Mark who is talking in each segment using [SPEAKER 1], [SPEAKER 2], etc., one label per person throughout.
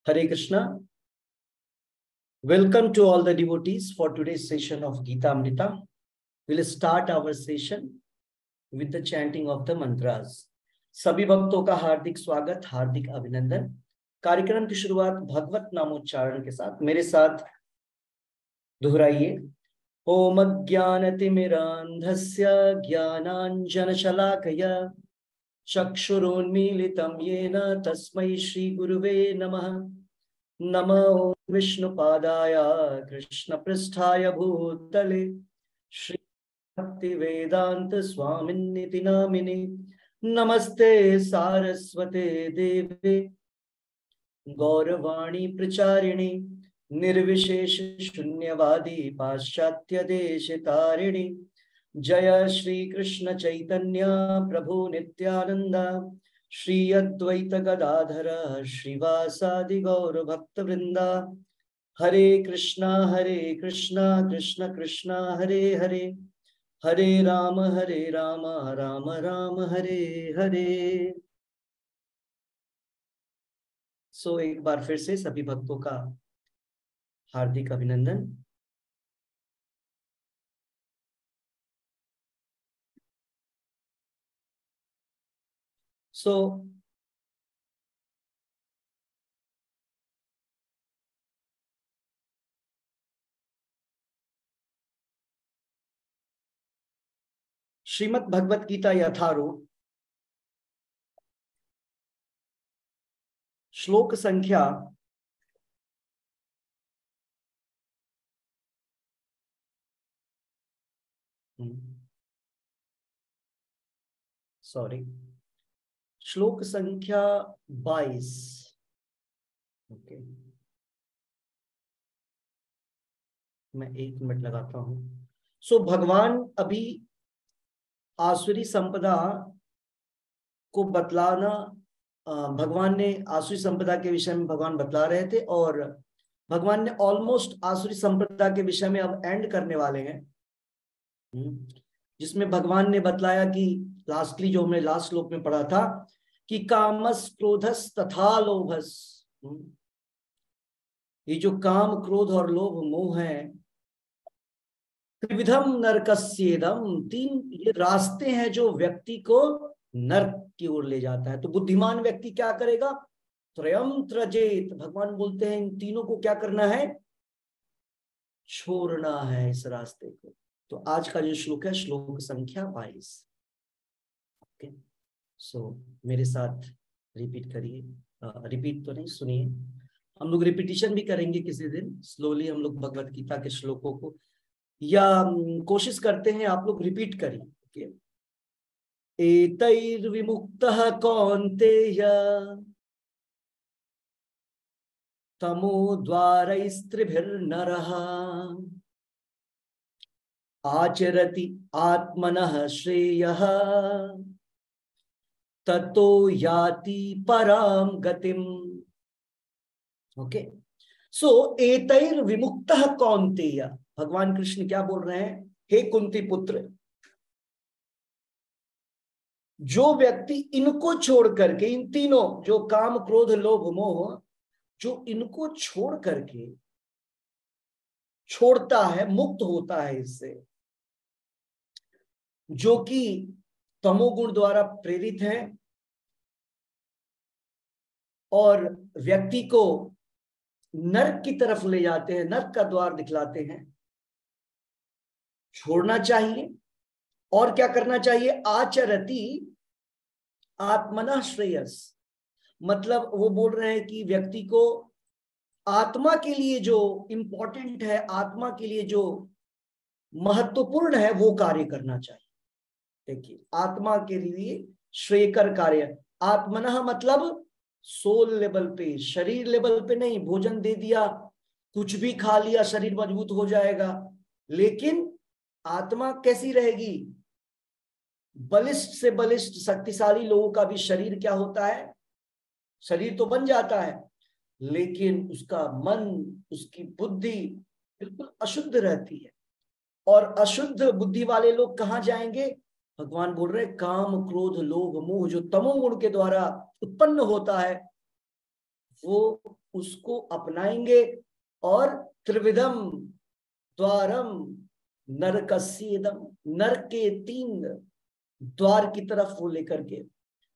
[SPEAKER 1] Hare Krishna. Welcome to all the devotees for today's session of Gita Amrita. We'll start our session with the chanting of the mantras. सभी भक्तों का हार्दिक स्वागत, हार्दिक अभिनंदन। कार्यक्रम की शुरुआत भगवत नामोच्चारण के साथ मेरे साथ दोहराइए। ओम अज्ञानतिमिरान्धस्य ज्ञानाञ्जनशलाकया चक्षुरुन्मीलितं येन तस्मै श्रीगुरुवे नमः। नमो विष्णुपादाय कृष्णपृष्ठाय भूतले श्री भक्तिवेदांत स्वामिन्निति नामिने। नमस्ते सारस्वते देवे गौरवाणी प्रचारिणे निर्विशेष शून्यवादी पाश्चात्य देशतारिणे। जय श्री कृष्ण चैतन्य प्रभु नित्यानंद श्री अद्वैत गदाधर श्रीवासादि गौर भक्त वृंदा। हरे कृष्णा कृष्ण कृष्ण हरे हरे, हरे राम राम राम हरे हरे। सो एक बार फिर से सभी भक्तों का हार्दिक अभिनंदन। सो श्रीमद् भगवत गीता यथारूप श्लोक संख्या 22। ओके, मैं 1 मिनट लगाता हूं। सो भगवान अभी आसुरी संपदा को बतलाना, भगवान ने आसुरी संपदा के विषय में भगवान बतला रहे थे और भगवान ने ऑलमोस्ट आसुरी संपदा के विषय में अब एंड करने वाले हैं, जिसमें भगवान ने बतलाया कि लास्टली जो हमने लास्ट श्लोक में पढ़ा था कि कामस क्रोधस तथा लोभस, ये जो काम क्रोध और लोभ मोह है, त्रिविधम नरकस्येदम, 3 ये रास्ते हैं जो व्यक्ति को नरक की ओर ले जाता है। तो बुद्धिमान व्यक्ति क्या करेगा? त्रयम त्रजेत, भगवान बोलते हैं इन तीनों को क्या करना है? छोड़ना है इस रास्ते को। तो आज का जो श्लोक है श्लोक संख्या 22। ओके, सो मेरे साथ रिपीट करिए, रिपीट तो नहीं, सुनिए। हम लोग रिपीटिशन भी करेंगे किसी दिन, स्लोली हम लोग भगवत गीता के श्लोकों को, या कोशिश करते हैं आप लोग रिपीट करिए। ओके, एतैर्विमुक्तः कौन्तेय तमो द्वारैस्त्रिभिर्नरः आचरति आत्मनः श्रेयः ततो याति पराम गतिम। ओके, सो एतैर्विमुक्तः कौन्तेय, भगवान कृष्ण क्या बोल रहे हैं? हे कुंती पुत्र, जो व्यक्ति इनको छोड़ करके, इन तीनों जो काम क्रोध लोभ मोह, जो इनको छोड़ करके छोड़ता है, मुक्त होता है इससे, जो कि तमोगुण द्वारा प्रेरित है और व्यक्ति को नरक की तरफ ले जाते हैं, नरक का द्वार दिखलाते हैं, छोड़ना चाहिए। और क्या करना चाहिए? आचरति आत्मनः श्रेयस, मतलब वो बोल रहे हैं कि व्यक्ति को आत्मा के लिए जो इंपॉर्टेंट है, आत्मा के लिए जो महत्वपूर्ण है, वो कार्य करना चाहिए। देखिए, आत्मा के लिए श्रेयकर कार्य, आत्मनः मतलब सोल लेवल पे, शरीर लेवल पे नहीं। भोजन दे दिया, कुछ भी खा लिया, शरीर मजबूत हो जाएगा, लेकिन आत्मा कैसी रहेगी? बलिष्ठ से बलिष्ठ शक्तिशाली लोगों का भी शरीर क्या होता है? शरीर तो बन जाता है, लेकिन उसका मन, उसकी बुद्धि बिल्कुल अशुद्ध रहती है। और अशुद्ध बुद्धि वाले लोग कहाँ जाएंगे? भगवान बोल रहे काम क्रोध लोभ मोह जो तमोगुण के द्वारा उत्पन्न होता है, वो उसको अपनाएंगे और त्रिविधम द्वारम नरकस्येदम, नरक के 3 द्वार की तरफ वो लेकर के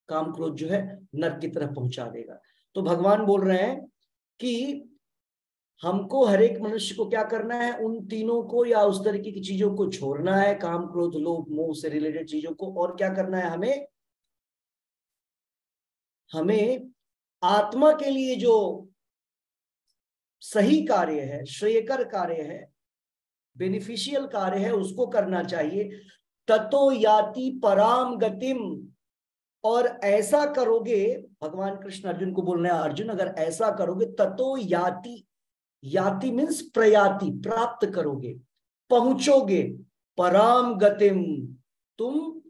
[SPEAKER 1] काम क्रोध जो है नरक की तरफ पहुंचा देगा। तो भगवान बोल रहे हैं कि हमको हर एक मनुष्य को क्या करना है, उन तीनों को या उस तरीके की चीजों को छोड़ना है, काम क्रोध लोभ मोह से रिलेटेड चीजों को, और क्या करना है हमें आत्मा के लिए जो सही कार्य है, श्रेयकर कार्य है, बेनिफिशियल कार्य है, उसको करना चाहिए। ततो याति पराम गतिम, और ऐसा करोगे, भगवान कृष्ण अर्जुन को बोल रहे हैं, अर्जुन अगर ऐसा करोगे, ततो याति, याति मीन्स प्रयाति, प्राप्त करोगे, पहुंचोगे, पराम गतिम, तुम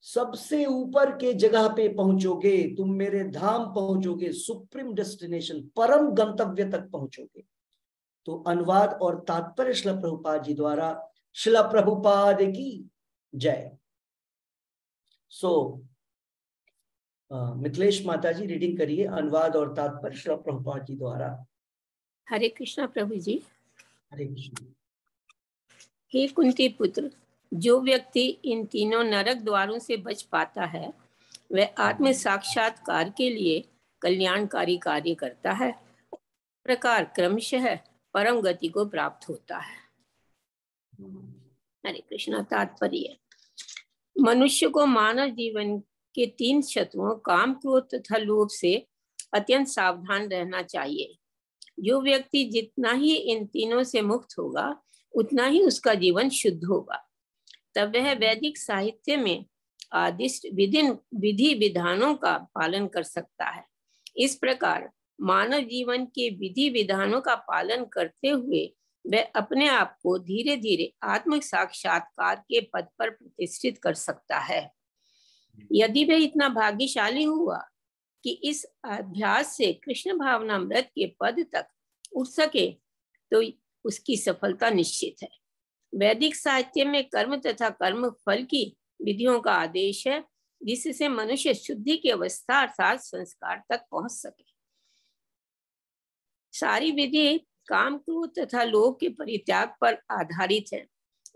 [SPEAKER 1] सबसे ऊपर के जगह पे पहुंचोगे, तुम मेरे धाम पहुंचोगे, सुप्रीम डेस्टिनेशन, परम गंतव्य तक पहुंचोगे। तो अनुवाद और तात्पर्य शिला प्रभुपाद जी द्वारा। शिला प्रभुपाद की जय। सो मिथिलेश माता जी रीडिंग करिए अनुवाद और तात्पर्य शिला प्रभुपाद जी द्वारा।
[SPEAKER 2] हरे कृष्णा प्रभु जी।
[SPEAKER 1] हरे कृष्ण।
[SPEAKER 2] हे कुंती पुत्र, जो व्यक्ति इन तीनों नरक द्वारों से बच पाता है वह आत्म साक्षात्कार के लिए कल्याणकारी कार्य करता है, प्रकार क्रमशः परम गति को प्राप्त होता है। हरे कृष्णा। तात्पर्य, मनुष्य को मानव जीवन के 3 शत्रुओं काम क्रोध तथा लोभ से अत्यंत सावधान रहना चाहिए। जो व्यक्ति जितना ही इन तीनों से मुक्त होगा उतना ही उसका जीवन शुद्ध होगा। तब वह वैदिक साहित्य में आदिष्ट विधि विधानों का पालन कर सकता है। इस प्रकार मानव जीवन के विधि विधानों का पालन करते हुए वह अपने आप को धीरे धीरे आत्म साक्षात्कार के पद पर प्रतिष्ठित कर सकता है। यदि वह इतना भाग्यशाली हुआ कि इस अभ्यास से कृष्ण भावनामृत के पद तक उठ सके तो उसकी सफलता निश्चित है। वैदिक साहित्य में कर्म तथा कर्म फल की विधियों का आदेश है, जिससे मनुष्य शुद्धि की अवस्था अर्थात संस्कार तक पहुंच सके। सारी विधि काम क्रोध तथा लोभ के परित्याग पर आधारित है।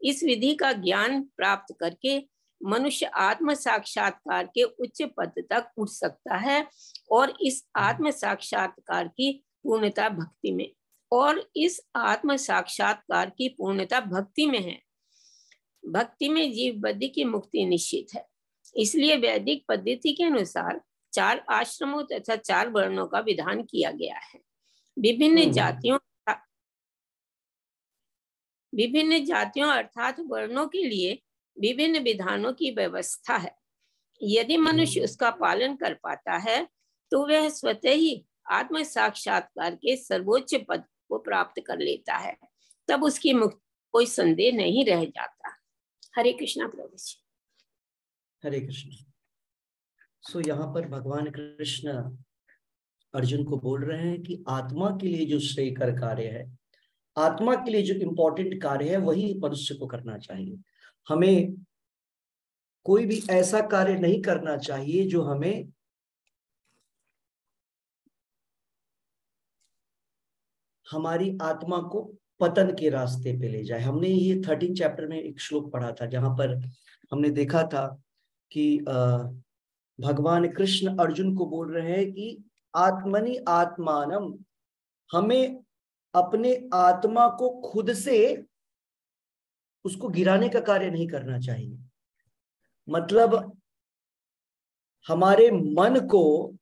[SPEAKER 2] इस विधि का ज्ञान प्राप्त करके मनुष्य आत्म साक्षात्कार के उच्च पद तक उठ सकता है और इस आत्म साक्षात्कार की पूर्णता भक्ति में है। भक्ति में जीव बद्धि की मुक्ति निश्चित है। इसलिए वैदिक पद्धति के अनुसार 4 आश्रमों तथा 4 वर्णों का विधान किया गया है। विभिन्न जातियों अर्थात वर्णों के लिए विभिन्न विधानों की व्यवस्था है। यदि मनुष्य उसका पालन कर पाता है तो वह स्वतः ही आत्म साक्षात्कार के सर्वोच्च पद को प्राप्त कर लेता है। तब उसकी मुक्ति कोई संदेह नहीं रह जाता। हरे कृष्णा प्रभु जी।
[SPEAKER 1] हरे कृष्ण। सो यहाँ पर भगवान कृष्ण अर्जुन को बोल रहे हैं कि आत्मा के लिए जो श्रेयकर कार्य है, आत्मा के लिए जो इंपॉर्टेंट कार्य है, वही मनुष्य को करना चाहिए। हमें कोई भी ऐसा कार्य नहीं करना चाहिए जो हमें हमारी आत्मा को पतन के रास्ते पे ले जाए। हमने ये 13 चैप्टर में एक श्लोक पढ़ा था जहां पर हमने देखा था कि भगवान कृष्ण अर्जुन को बोल रहे हैं कि आत्मनि आत्मानम, हमें अपने आत्मा को खुद से उसको गिराने का कार्य नहीं करना चाहिए। मतलब हमारे मन को,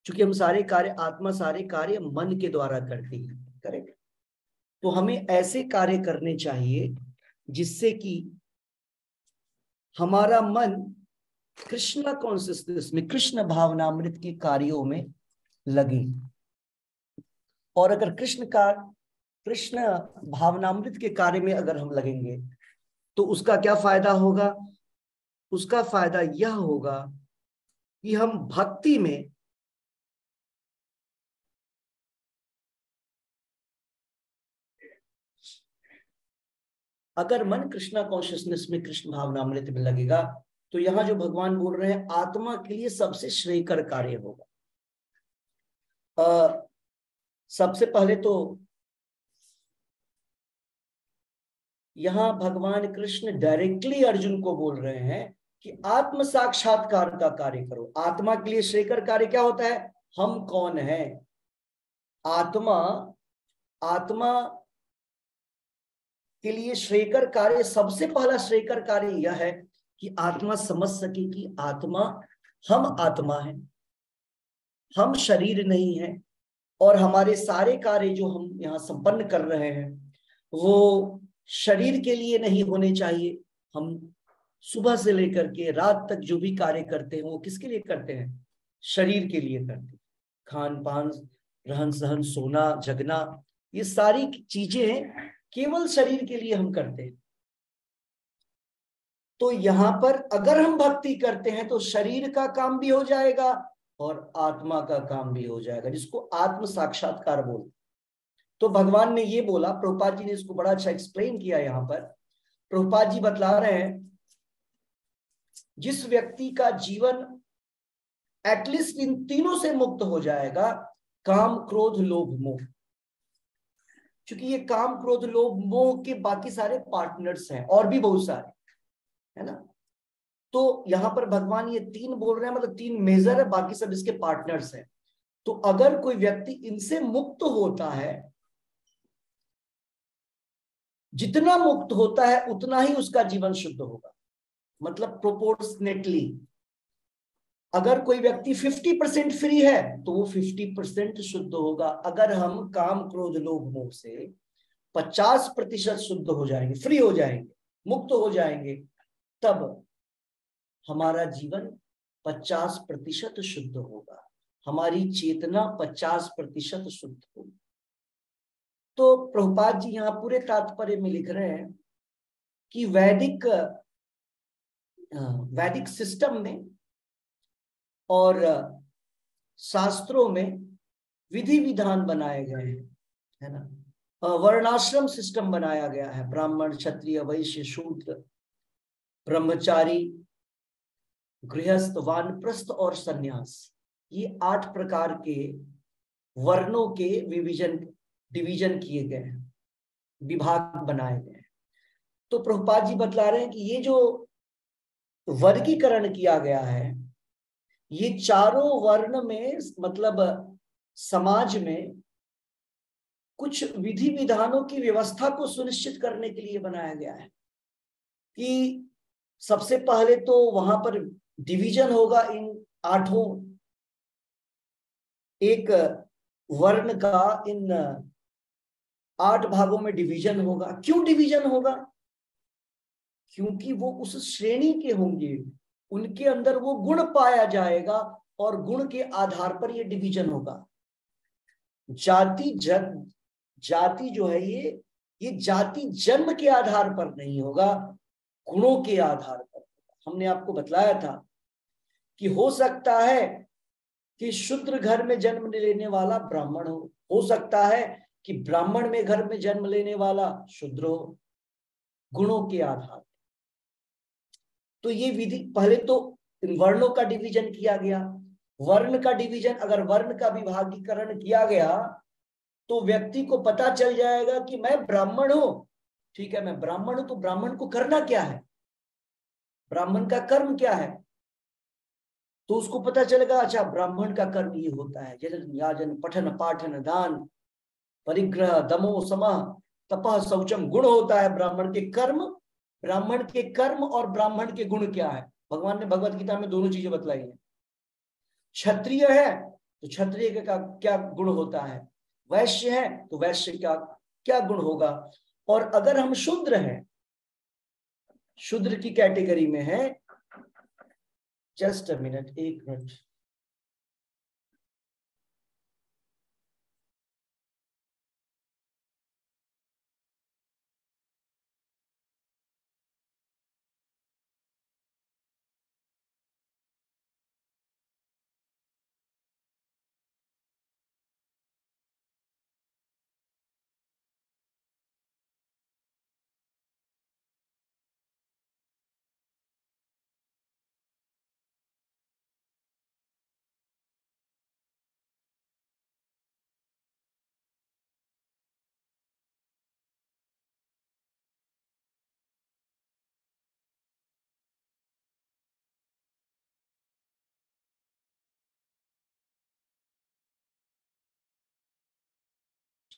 [SPEAKER 1] चूंकि हम सारे कार्य, आत्मा सारे कार्य मन के द्वारा करती है, करेक्ट, तो हमें ऐसे कार्य करने चाहिए जिससे कि हमारा मन कृष्ण कॉन्शियसनेस में, कृष्ण भावनामृत के कार्यों में लगे। और अगर कृष्ण भावनामृत के कार्य में अगर हम लगेंगे तो उसका क्या फायदा होगा? उसका फायदा यह होगा कि हम भक्ति में अगर मन कृष्णा कॉन्शियसनेस में, कृष्ण भावनामृत में लगेगा तो यहां जो भगवान बोल रहे हैं आत्मा के लिए सबसे श्रेयकर कार्य होगा। सबसे पहले तो यहां भगवान कृष्ण डायरेक्टली अर्जुन को बोल रहे हैं कि आत्म साक्षात्कार का कार्य करो। आत्मा के लिए श्रेयकर कार्य क्या होता है? हम कौन है? आत्मा आत्मा के लिए श्रेयकर कार्य, सबसे पहला श्रेयकर कार्य यह है कि आत्मा समझ सके कि हम आत्मा है, हम शरीर नहीं है, और हमारे सारे कार्य जो हम यहाँ संपन्न कर रहे हैं वो शरीर के लिए नहीं होने चाहिए। हम सुबह से लेकर के रात तक जो भी कार्य करते हैं वो किसके लिए करते हैं? शरीर के लिए करते हैं। खान पान, रहन सहन, सोना, जगना, ये सारी चीजें केवल शरीर के लिए हम करते हैं। तो यहां पर अगर हम भक्ति करते हैं तो शरीर का काम भी हो जाएगा और आत्मा का काम भी हो जाएगा, जिसको आत्म साक्षात्कार बोलते। तो भगवान ने ये बोला, प्रभुपाद जी ने इसको बड़ा अच्छा एक्सप्लेन किया। यहाँ पर प्रभुपाद जी बतला रहे हैं, जिस व्यक्ति का जीवन एटलीस्ट इन तीनों से मुक्त हो जाएगा, काम क्रोध लोभ मोह, क्योंकि ये काम क्रोध लोभ मोह के बाकी सारे पार्टनर्स हैं और भी बहुत सारे, है ना। तो यहां पर भगवान ये तीन बोल रहे हैं, मतलब तीन मेजर है, बाकी सब इसके पार्टनर्स हैं। तो अगर कोई व्यक्ति इनसे मुक्त होता है, जितना मुक्त होता है उतना ही उसका जीवन शुद्ध होगा, मतलब प्रोपोर्शनेटली। अगर कोई व्यक्ति 50% फ्री है तो वो 50% शुद्ध होगा। अगर हम काम क्रोध लोभ मोह से 50% शुद्ध हो जाएंगे, फ्री हो जाएंगे, मुक्त हो जाएंगे, तब हमारा जीवन 50% शुद्ध होगा, हमारी चेतना 50% शुद्ध होगी। तो प्रभुपाद जी यहाँ पूरे तात्पर्य में लिख रहे हैं कि वैदिक सिस्टम में और शास्त्रों में विधि विधान बनाए गए हैं, है ना। वर्णाश्रम सिस्टम बनाया गया है, ब्राह्मण, क्षत्रिय, वैश्य, शूद्र, ब्रह्मचारी, गृहस्थ, वानप्रस्थ और सन्यास। ये 8 प्रकार के वर्णों के डिवीजन किए गए हैं, विभाग बनाए गए हैं। तो प्रभुपाद जी बतला रहे हैं कि ये जो वर्गीकरण किया गया है, ये चारों वर्ण में, मतलब समाज में कुछ विधि विधानों की व्यवस्था को सुनिश्चित करने के लिए बनाया गया है। कि सबसे पहले तो वहां पर डिवीजन होगा इन 8, एक वर्ण का इन 8 भागों में डिवीजन होगा। क्यों डिवीजन होगा? क्योंकि वो उस श्रेणी के होंगे, उनके अंदर वो गुण पाया जाएगा और गुण के आधार पर ये डिवीजन होगा। जाति जो है ये जाति जन्म के आधार पर नहीं होगा, गुणों के आधार पर। हमने आपको बतलाया था कि हो सकता है कि शूद्र घर में जन्म लेने वाला ब्राह्मण हो सकता है कि ब्राह्मण में घर में जन्म लेने वाला शूद्र हो, गुणों के आधार। तो ये विधि, पहले तो वर्णों का डिवीजन किया गया। वर्ण का डिवीजन, अगर वर्ण का विभागीकरण किया गया तो व्यक्ति को पता चल जाएगा कि मैं ब्राह्मण हूं, ठीक है, मैं ब्राह्मण हूं, तो ब्राह्मण को करना क्या है, ब्राह्मण का कर्म क्या है। तो उसको पता चलेगा, अच्छा ब्राह्मण का कर्म ये होता है, जजन याजन पठन पाठन दान परिग्रह दमो समः तपः शौचम, गुण होता है ब्राह्मण के कर्म। ब्राह्मण के कर्म और ब्राह्मण के गुण क्या है, भगवान ने भगवत गीता में दोनों चीजें बतलाई है। क्षत्रिय है तो क्षत्रिय का क्या गुण होता है, वैश्य है तो वैश्य का क्या गुण होगा, और अगर हम शूद्र हैं, शूद्र की कैटेगरी में है, just a minute, 1 minute.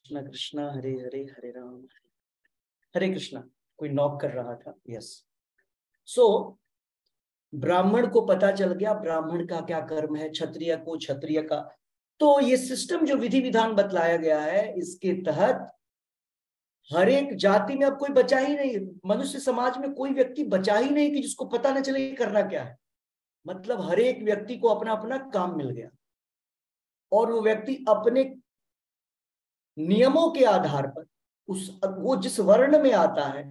[SPEAKER 1] Krishna Krishna Hare Hare, Hare Ram Hare Krishna. कोई नॉक कर रहा था। यस। सो ब्राह्मण को पता चल गया ब्राह्मण का क्या कर्म है, क्षत्रिय को क्षत्रिय का। तो ये सिस्टम जो विधि विधान बतलाया गया है, इसके तहत हर एक जाति में अब कोई बचा ही नहीं, मनुष्य समाज में कोई व्यक्ति बचा ही नहीं कि जिसको पता न चले करना क्या है। मतलब हर एक व्यक्ति को अपना अपना काम मिल गया और वो व्यक्ति अपने नियमों के आधार पर वो जिस वर्ण में आता है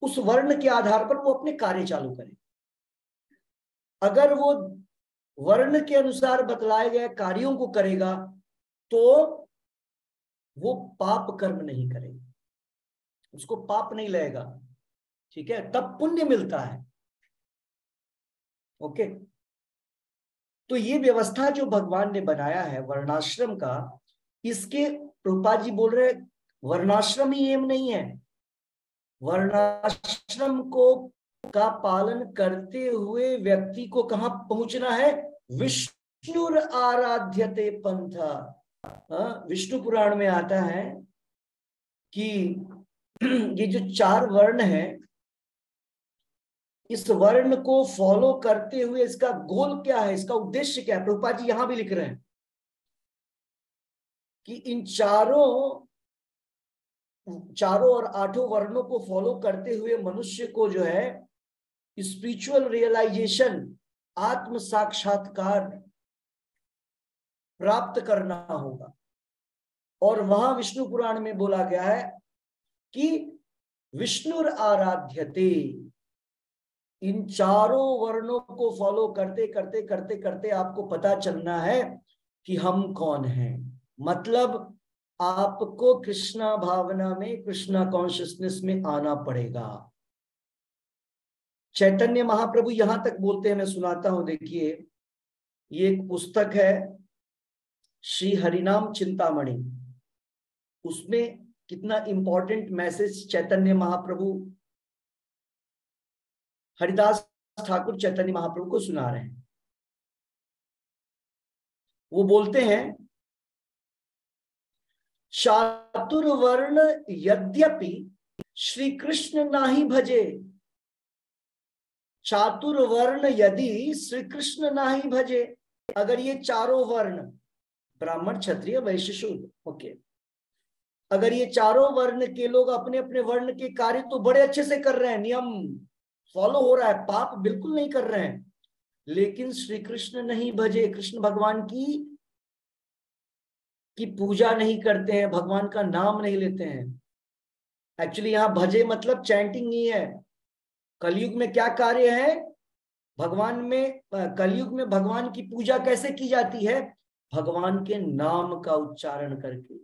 [SPEAKER 1] उस वर्ण के आधार पर वो अपने कार्य चालू करे। अगर वो वर्ण के अनुसार बतलाए गए कार्यों को करेगा तो वो पाप कर्म नहीं करेगा, उसको पाप नहीं लगेगा, ठीक है, तब पुण्य मिलता है। ओके। तो ये व्यवस्था जो भगवान ने बनाया है वर्णाश्रम का, इसके प्रभुपाद जी बोल रहे वर्णाश्रम ही एम नहीं है, वर्णाश्रम को का पालन करते हुए व्यक्ति को कहां पहुंचना है, विष्णुर आराध्यते पंथा। विष्णु पुराण में आता है कि ये जो 4 वर्ण है, इस वर्ण को फॉलो करते हुए इसका गोल क्या है, इसका उद्देश्य क्या है। प्रभुपाद जी यहां भी लिख रहे हैं कि इन चारों और 8 वर्णों को फॉलो करते हुए मनुष्य को जो है स्पिरिचुअल रियलाइजेशन, आत्म साक्षात्कार प्राप्त करना होगा। और वहां विष्णु पुराण में बोला गया है कि विष्णुर आराध्यते। इन चारों वर्णों को फॉलो करते करते करते करते आपको पता चलना है कि हम कौन हैं। मतलब आपको कृष्णा भावना में, कृष्णा कॉन्शियसनेस में आना पड़ेगा। चैतन्य महाप्रभु यहां तक बोलते हैं, मैं सुनाता हूं, देखिए ये एक पुस्तक है श्री हरिनाम चिंतामणि। उसमें कितना इंपॉर्टेंट मैसेज चैतन्य महाप्रभु हरिदास ठाकुर चैतन्य महाप्रभु को सुना रहे हैं। वो बोलते हैं, चातुर्वर्ण यद्यपि श्री कृष्ण नाही भजे। चातुर्वर्ण यदि श्री कृष्ण नाही भजे, अगर ये चारों वर्ण ब्राह्मण क्षत्रिय वैश्य शूद्र, ओके, अगर ये चारों वर्ण के लोग अपने अपने वर्ण के कार्य तो बड़े अच्छे से कर रहे हैं, नियम फॉलो हो रहा है, पाप बिल्कुल नहीं कर रहे हैं, लेकिन श्री कृष्ण नहीं भजे, कृष्ण भगवान की पूजा नहीं करते हैं, भगवान का नाम नहीं लेते हैं। एक्चुअली यहां भजे मतलब चैंटिंग नहीं है। कलयुग में क्या कार्य है भगवान में, कलयुग में भगवान की पूजा कैसे की जाती है, भगवान के नाम का उच्चारण करके।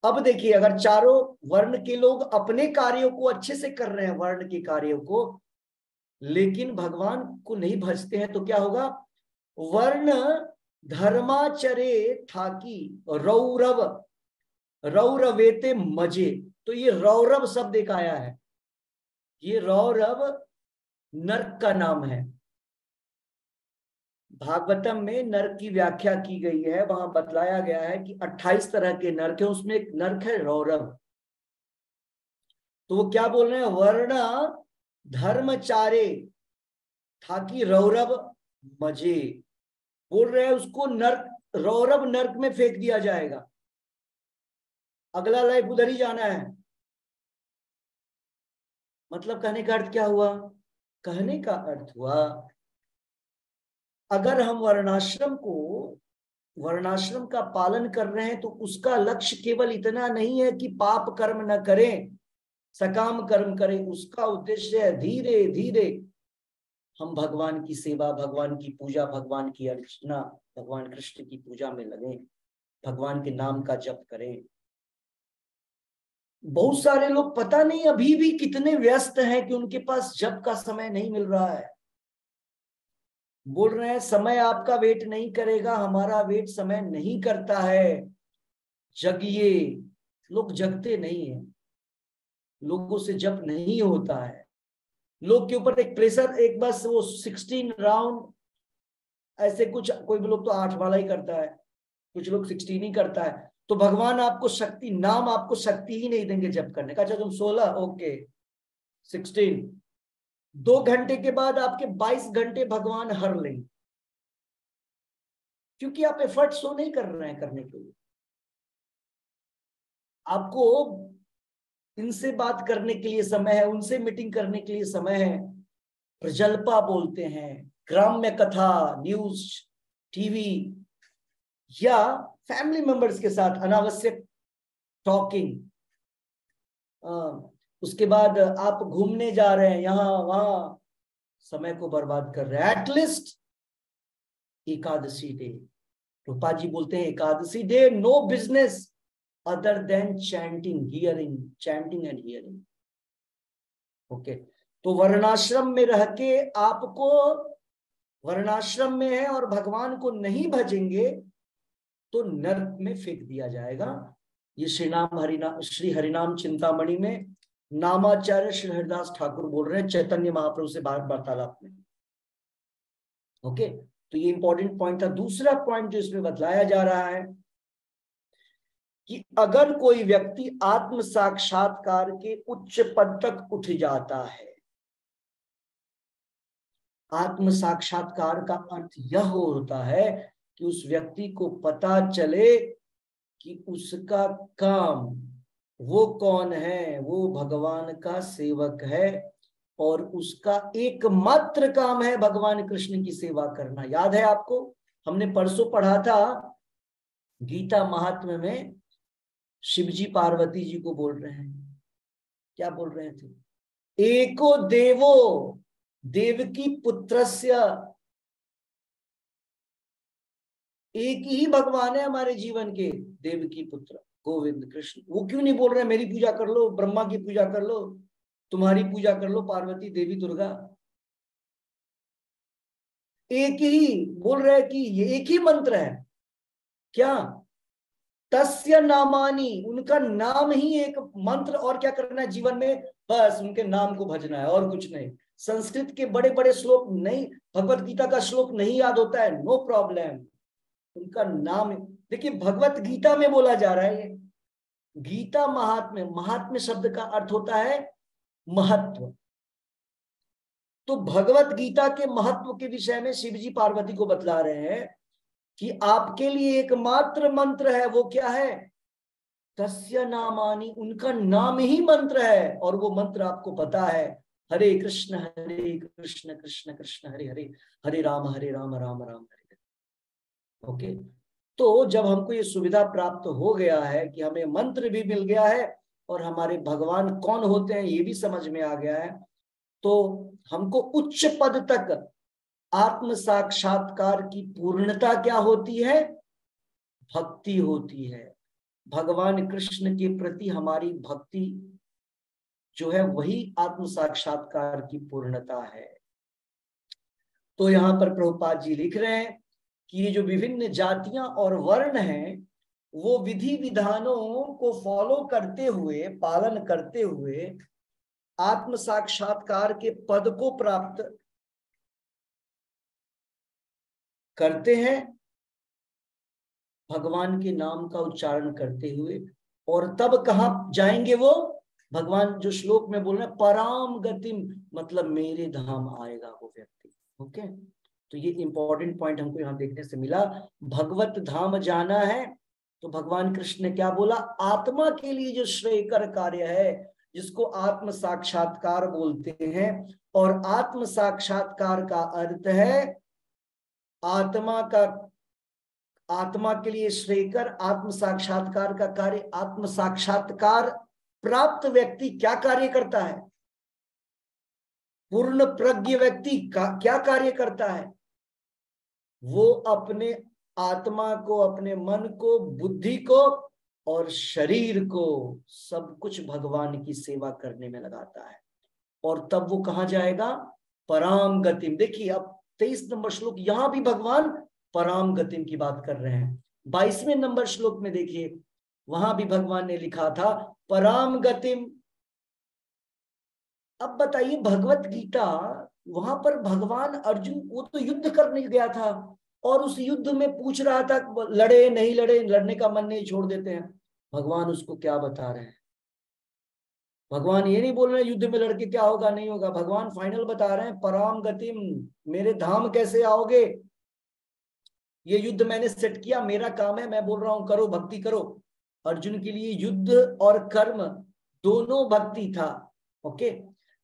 [SPEAKER 1] अब देखिए, अगर चारों वर्ण के लोग अपने कार्यों को अच्छे से कर रहे हैं, वर्ण के कार्यों को, लेकिन भगवान को नहीं भजते हैं, तो क्या होगा, वर्ण धर्माचरे थाकी रौरव रौरवेते मजे। तो ये रौरव शब्द एक आया है, ये रौरव नरक का नाम है। भागवतम में नरक की व्याख्या की गई है, वहां बतलाया गया है कि 28 तरह के नरक है, उसमें एक नरक है रौरव। तो वो क्या बोल रहे हैं, वर्ण धर्मचारे थाकी रौरव मजे, बोल रहे हैं उसको नरक, रौरव नरक में फेंक दिया जाएगा, अगला लाइफ उधर ही जाना है। मतलब कहने का अर्थ क्या हुआ, कहने का अर्थ हुआ अगर हम वर्णाश्रम का पालन कर रहे हैं तो उसका लक्ष्य केवल इतना नहीं है कि पाप कर्म न करें, सकाम कर्म करें। उसका उद्देश्य है धीरे धीरे हम भगवान की सेवा, भगवान की पूजा, भगवान की अर्चना, भगवान कृष्ण की पूजा में लगे, भगवान के नाम का जप करें। बहुत सारे लोग पता नहीं अभी भी कितने व्यस्त हैं कि उनके पास जप का समय नहीं मिल रहा है। बोल रहे हैं समय आपका वेट नहीं करेगा, हमारा वेट समय नहीं करता है, जगिए। लोग जगते नहीं है, लोगों से जप नहीं होता है, लोग के ऊपर एक प्रेशर, एक बस वो 16 राउंड ऐसे कुछ, कोई लोग तो 8 वाला ही करता है, कुछ लोग 16 ही करता है, तो भगवान आपको शक्ति, नाम आपको शक्ति ही नहीं देंगे जप करने का। अच्छा तुम 16, ओके 16, 2 घंटे के बाद आपके 22 घंटे भगवान हर लेंगे, क्योंकि आप एफर्ट शो नहीं कर रहे हैं करने के लिए। आपको इनसे बात करने के लिए समय है, उनसे मीटिंग करने के लिए समय है, प्रजल्पा बोलते हैं, ग्राम्य कथा, न्यूज, टीवी, या फैमिली मेंबर्स के साथ अनावश्यक टॉकिंग। उसके बाद आप घूमने जा रहे हैं, यहां वहां समय को बर्बाद कर रहे हैं। एटलीस्ट एकादशी डे, रूपा जी बोलते हैं Ekadashi day no business other than chanting, hearing, chanting and hearing. Okay, तो वर्णाश्रम में रह के आपको, वर्णाश्रम में है और भगवान को नहीं भजेंगे तो नर्क में फेंक दिया जाएगा। ये श्री हरिनाम चिंतामणि में नामाचार्य श्री हरिदास ठाकुर बोल रहे हैं चैतन्य महाप्रभु से वार्तालाप में। ओके, तो ये इंपॉर्टेंट पॉइंट था। दूसरा पॉइंट जो इसमें बतलाया जा रहा है कि अगर कोई व्यक्ति आत्म साक्षात्कार के उच्च पद तक उठ जाता है, आत्म साक्षात्कार का अर्थ यह होता है कि उस व्यक्ति को पता चले कि उसका काम, वो कौन है, वो भगवान का सेवक है और उसका एकमात्र काम है भगवान कृष्ण की सेवा करना। याद है आपको, हमने परसों पढ़ा था गीता महात्म्य में, शिवजी पार्वती जी को बोल रहे हैं, क्या बोल रहे थे? एको देवो देवकी पुत्रस्य, एक ही भगवान है हमारे जीवन के, देवकी पुत्र गोविंद कृष्ण। वो क्यों नहीं बोल रहे मेरी पूजा कर लो, ब्रह्मा की पूजा कर लो, तुम्हारी पूजा कर लो पार्वती देवी दुर्गा? एक ही बोल रहे कि ये एक ही मंत्र है, क्या? तस्य नामानी, उनका नाम ही एक मंत्र। और क्या करना है जीवन में? बस उनके नाम को भजना है और कुछ नहीं। संस्कृत के बड़े बड़े श्लोक नहीं, भगवत गीता का श्लोक नहीं याद होता है, नो प्रॉब्लम, उनका नाम। देखिए भगवत गीता में बोला जा रहा है, गीता महात्म्य, महात्म्य शब्द का अर्थ होता है महत्व। तो भगवत गीता के महत्व के विषय में शिवजी पार्वती को बतला रहे हैं कि आपके लिए एकमात्र मंत्र है, वो क्या है? तस्य नामानी, उनका नाम ही मंत्र है। और वो मंत्र आपको पता है, हरे कृष्ण कृष्ण कृष्ण हरे हरे, हरे राम राम राम हरे। ओके, तो जब हमको ये सुविधा प्राप्त हो गया है कि हमें मंत्र भी मिल गया है और हमारे भगवान कौन होते हैं ये भी समझ में आ गया है, तो हमको उच्च पद तक आत्म साक्षात्कार की पूर्णता क्या होती है? भक्ति होती है। भगवान कृष्ण के प्रति हमारी भक्ति जो है वही आत्म साक्षात्कार की पूर्णता है। तो यहां पर प्रभुपाद जी लिख रहे हैं कि ये जो विभिन्न जातियां और वर्ण हैं, वो विधि विधानों को फॉलो करते हुए, पालन करते हुए आत्म साक्षात्कार के पद को प्राप्त करते हैं भगवान के नाम का उच्चारण करते हुए। और तब कहां जाएंगे वो? भगवान जो श्लोक में बोल रहे हैं पराम गतिम, मतलब मेरे धाम आएगा वो व्यक्ति। ओके, तो ये इंपॉर्टेंट पॉइंट हमको यहाँ देखने से मिला। भगवत धाम जाना है तो भगवान कृष्ण ने क्या बोला? आत्मा के लिए जो श्रेयकर कार्य है, जिसको आत्म साक्षात्कार बोलते हैं। और आत्म साक्षात्कार का अर्थ है आत्मा के लिए श्रेयकर, आत्म साक्षात्कार का कार्य। आत्म साक्षात्कार प्राप्त व्यक्ति क्या कार्य करता है? पूर्ण प्रज्ञ व्यक्ति का क्या कार्य करता है? वो अपने आत्मा को, अपने मन को, बुद्धि को और शरीर को सब कुछ भगवान की सेवा करने में लगाता है। और तब वो कहां जाएगा? पराम गतिम। देखिए अब 23 नंबर श्लोक, यहां भी भगवान पराम गतिम की बात कर रहे हैं। 22वें नंबर श्लोक में देखिए, वहां भी भगवान ने लिखा था पराम गतिम। अब बताइए भगवत गीता, वहां पर भगवान अर्जुन, वो तो युद्ध करने गया था, और उस युद्ध में पूछ रहा था लड़े नहीं लड़े, लड़ने का मन नहीं, छोड़ देते हैं। भगवान उसको क्या बता रहे हैं? भगवान ये नहीं बोल रहे युद्ध में लड़के क्या होगा नहीं होगा, भगवान फाइनल बता रहे हैं पराम गतिम, मेरे धाम कैसे आओगे? ये युद्ध मैंने सेट किया, मेरा काम है, मैं बोल रहा हूं करो, भक्ति करो। अर्जुन के लिए युद्ध और कर्म दोनों भक्ति था, ओके।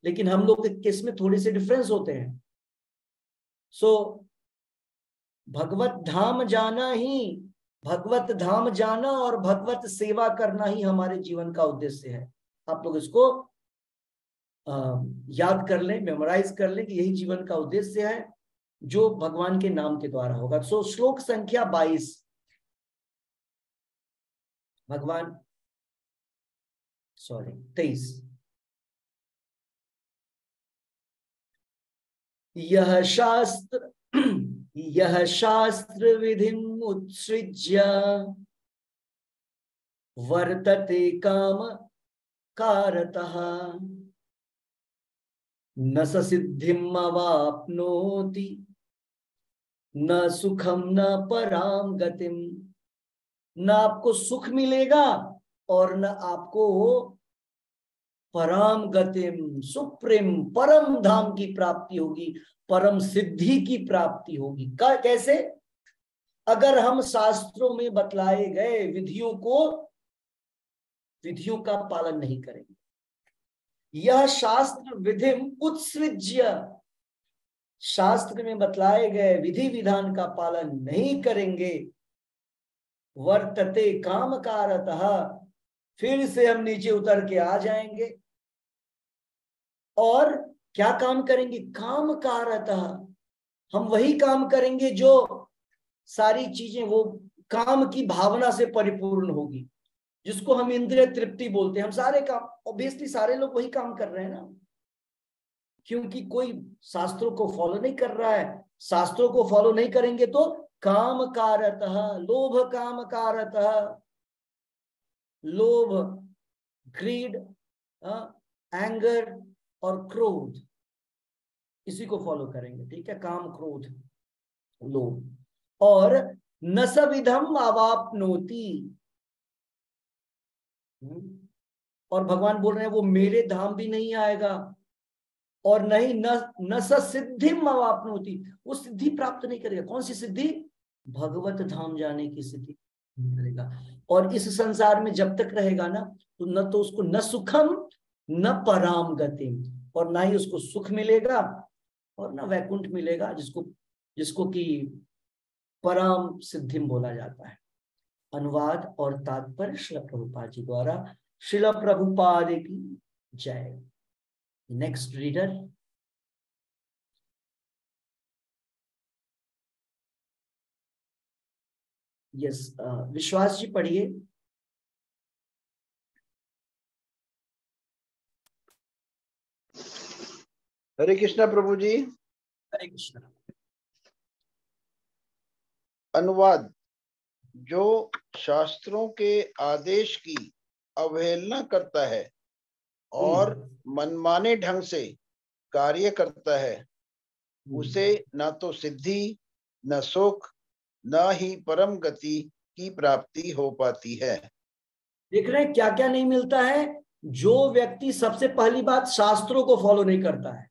[SPEAKER 1] लेकिन हम लोग के केस में थोड़े से डिफरेंस होते हैं। सो भगवत धाम जाना ही, भगवत धाम जाना और भगवत सेवा करना ही हमारे जीवन का उद्देश्य है। आप लोग इसको याद कर लें, मेमोराइज कर लें कि यही जीवन का उद्देश्य है जो भगवान के नाम के द्वारा होगा। सो श्लोक संख्या 22 भगवान 23। यह शास्त्र विधिम उत्सृज्य वर्तते काम कारतः न स सिद्धिम अवाप्नोति न सुखम न पराम गतिम। न आपको सुख मिलेगा और न आपको पराम गतिम, सुप्रीम परम धाम की प्राप्ति होगी, परम सिद्धि की प्राप्ति होगी। कैसे? अगर हम शास्त्रों में बतलाए गए विधियों का पालन नहीं करेंगे। यह शास्त्र विधिम उत्सृज्य, शास्त्र में बतलाए गए विधि विधान का पालन नहीं करेंगे, वर्तते काम कारतः, फिर से हम नीचे उतर के आ जाएंगे और क्या काम करेंगे? काम कारतः, हम वही काम करेंगे जो सारी चीजें वो काम की भावना से परिपूर्ण होगी, जिसको हम इंद्रिय तृप्ति बोलते हैं। हम सारे काम, ऑब्वियसली सारे लोग वही काम कर रहे हैं ना, क्योंकि कोई शास्त्रों को फॉलो नहीं कर रहा है। शास्त्रों को फॉलो नहीं करेंगे तो काम कारतः, लोभ काम कारतः, लोभ, ग्रीड, एंगर और क्रोध, इसी को फॉलो करेंगे, ठीक है। काम, क्रोध, लोभ। और न सविधम अवाप्नोति, और भगवान बोल रहे हैं वो मेरे धाम भी नहीं आएगा और नहीं न सिद्धिम अवाप्नोति, वो सिद्धि प्राप्त नहीं करेगा। कौन सी सिद्धि? भगवत धाम जाने की सिद्धि करेगा। और इस संसार में जब तक रहेगा ना, तो न तो उसको न सुखम न पराम गति, और ना ही उसको सुख मिलेगा और न वैकुंठ मिलेगा, जिसको कि परम सिद्धिम बोला जाता है। अनुवाद और तात्पर्य श्रील प्रभुपाद जी द्वारा। श्रील प्रभुपाद की जय। नेक्स्ट रीडर यस, विश्वास जी पढ़िए।
[SPEAKER 3] हरे कृष्णा प्रभु जी।
[SPEAKER 1] हरे कृष्णा।
[SPEAKER 3] अनुवाद। जो शास्त्रों के आदेश की अवहेलना करता है और मनमाने ढंग से कार्य करता है, उसे न तो सिद्धि, न सुख, न ही परम गति की प्राप्ति हो पाती है।
[SPEAKER 1] देख रहे हैं क्या क्या नहीं मिलता है? जो व्यक्ति सबसे पहली बात शास्त्रों को फॉलो नहीं करता है,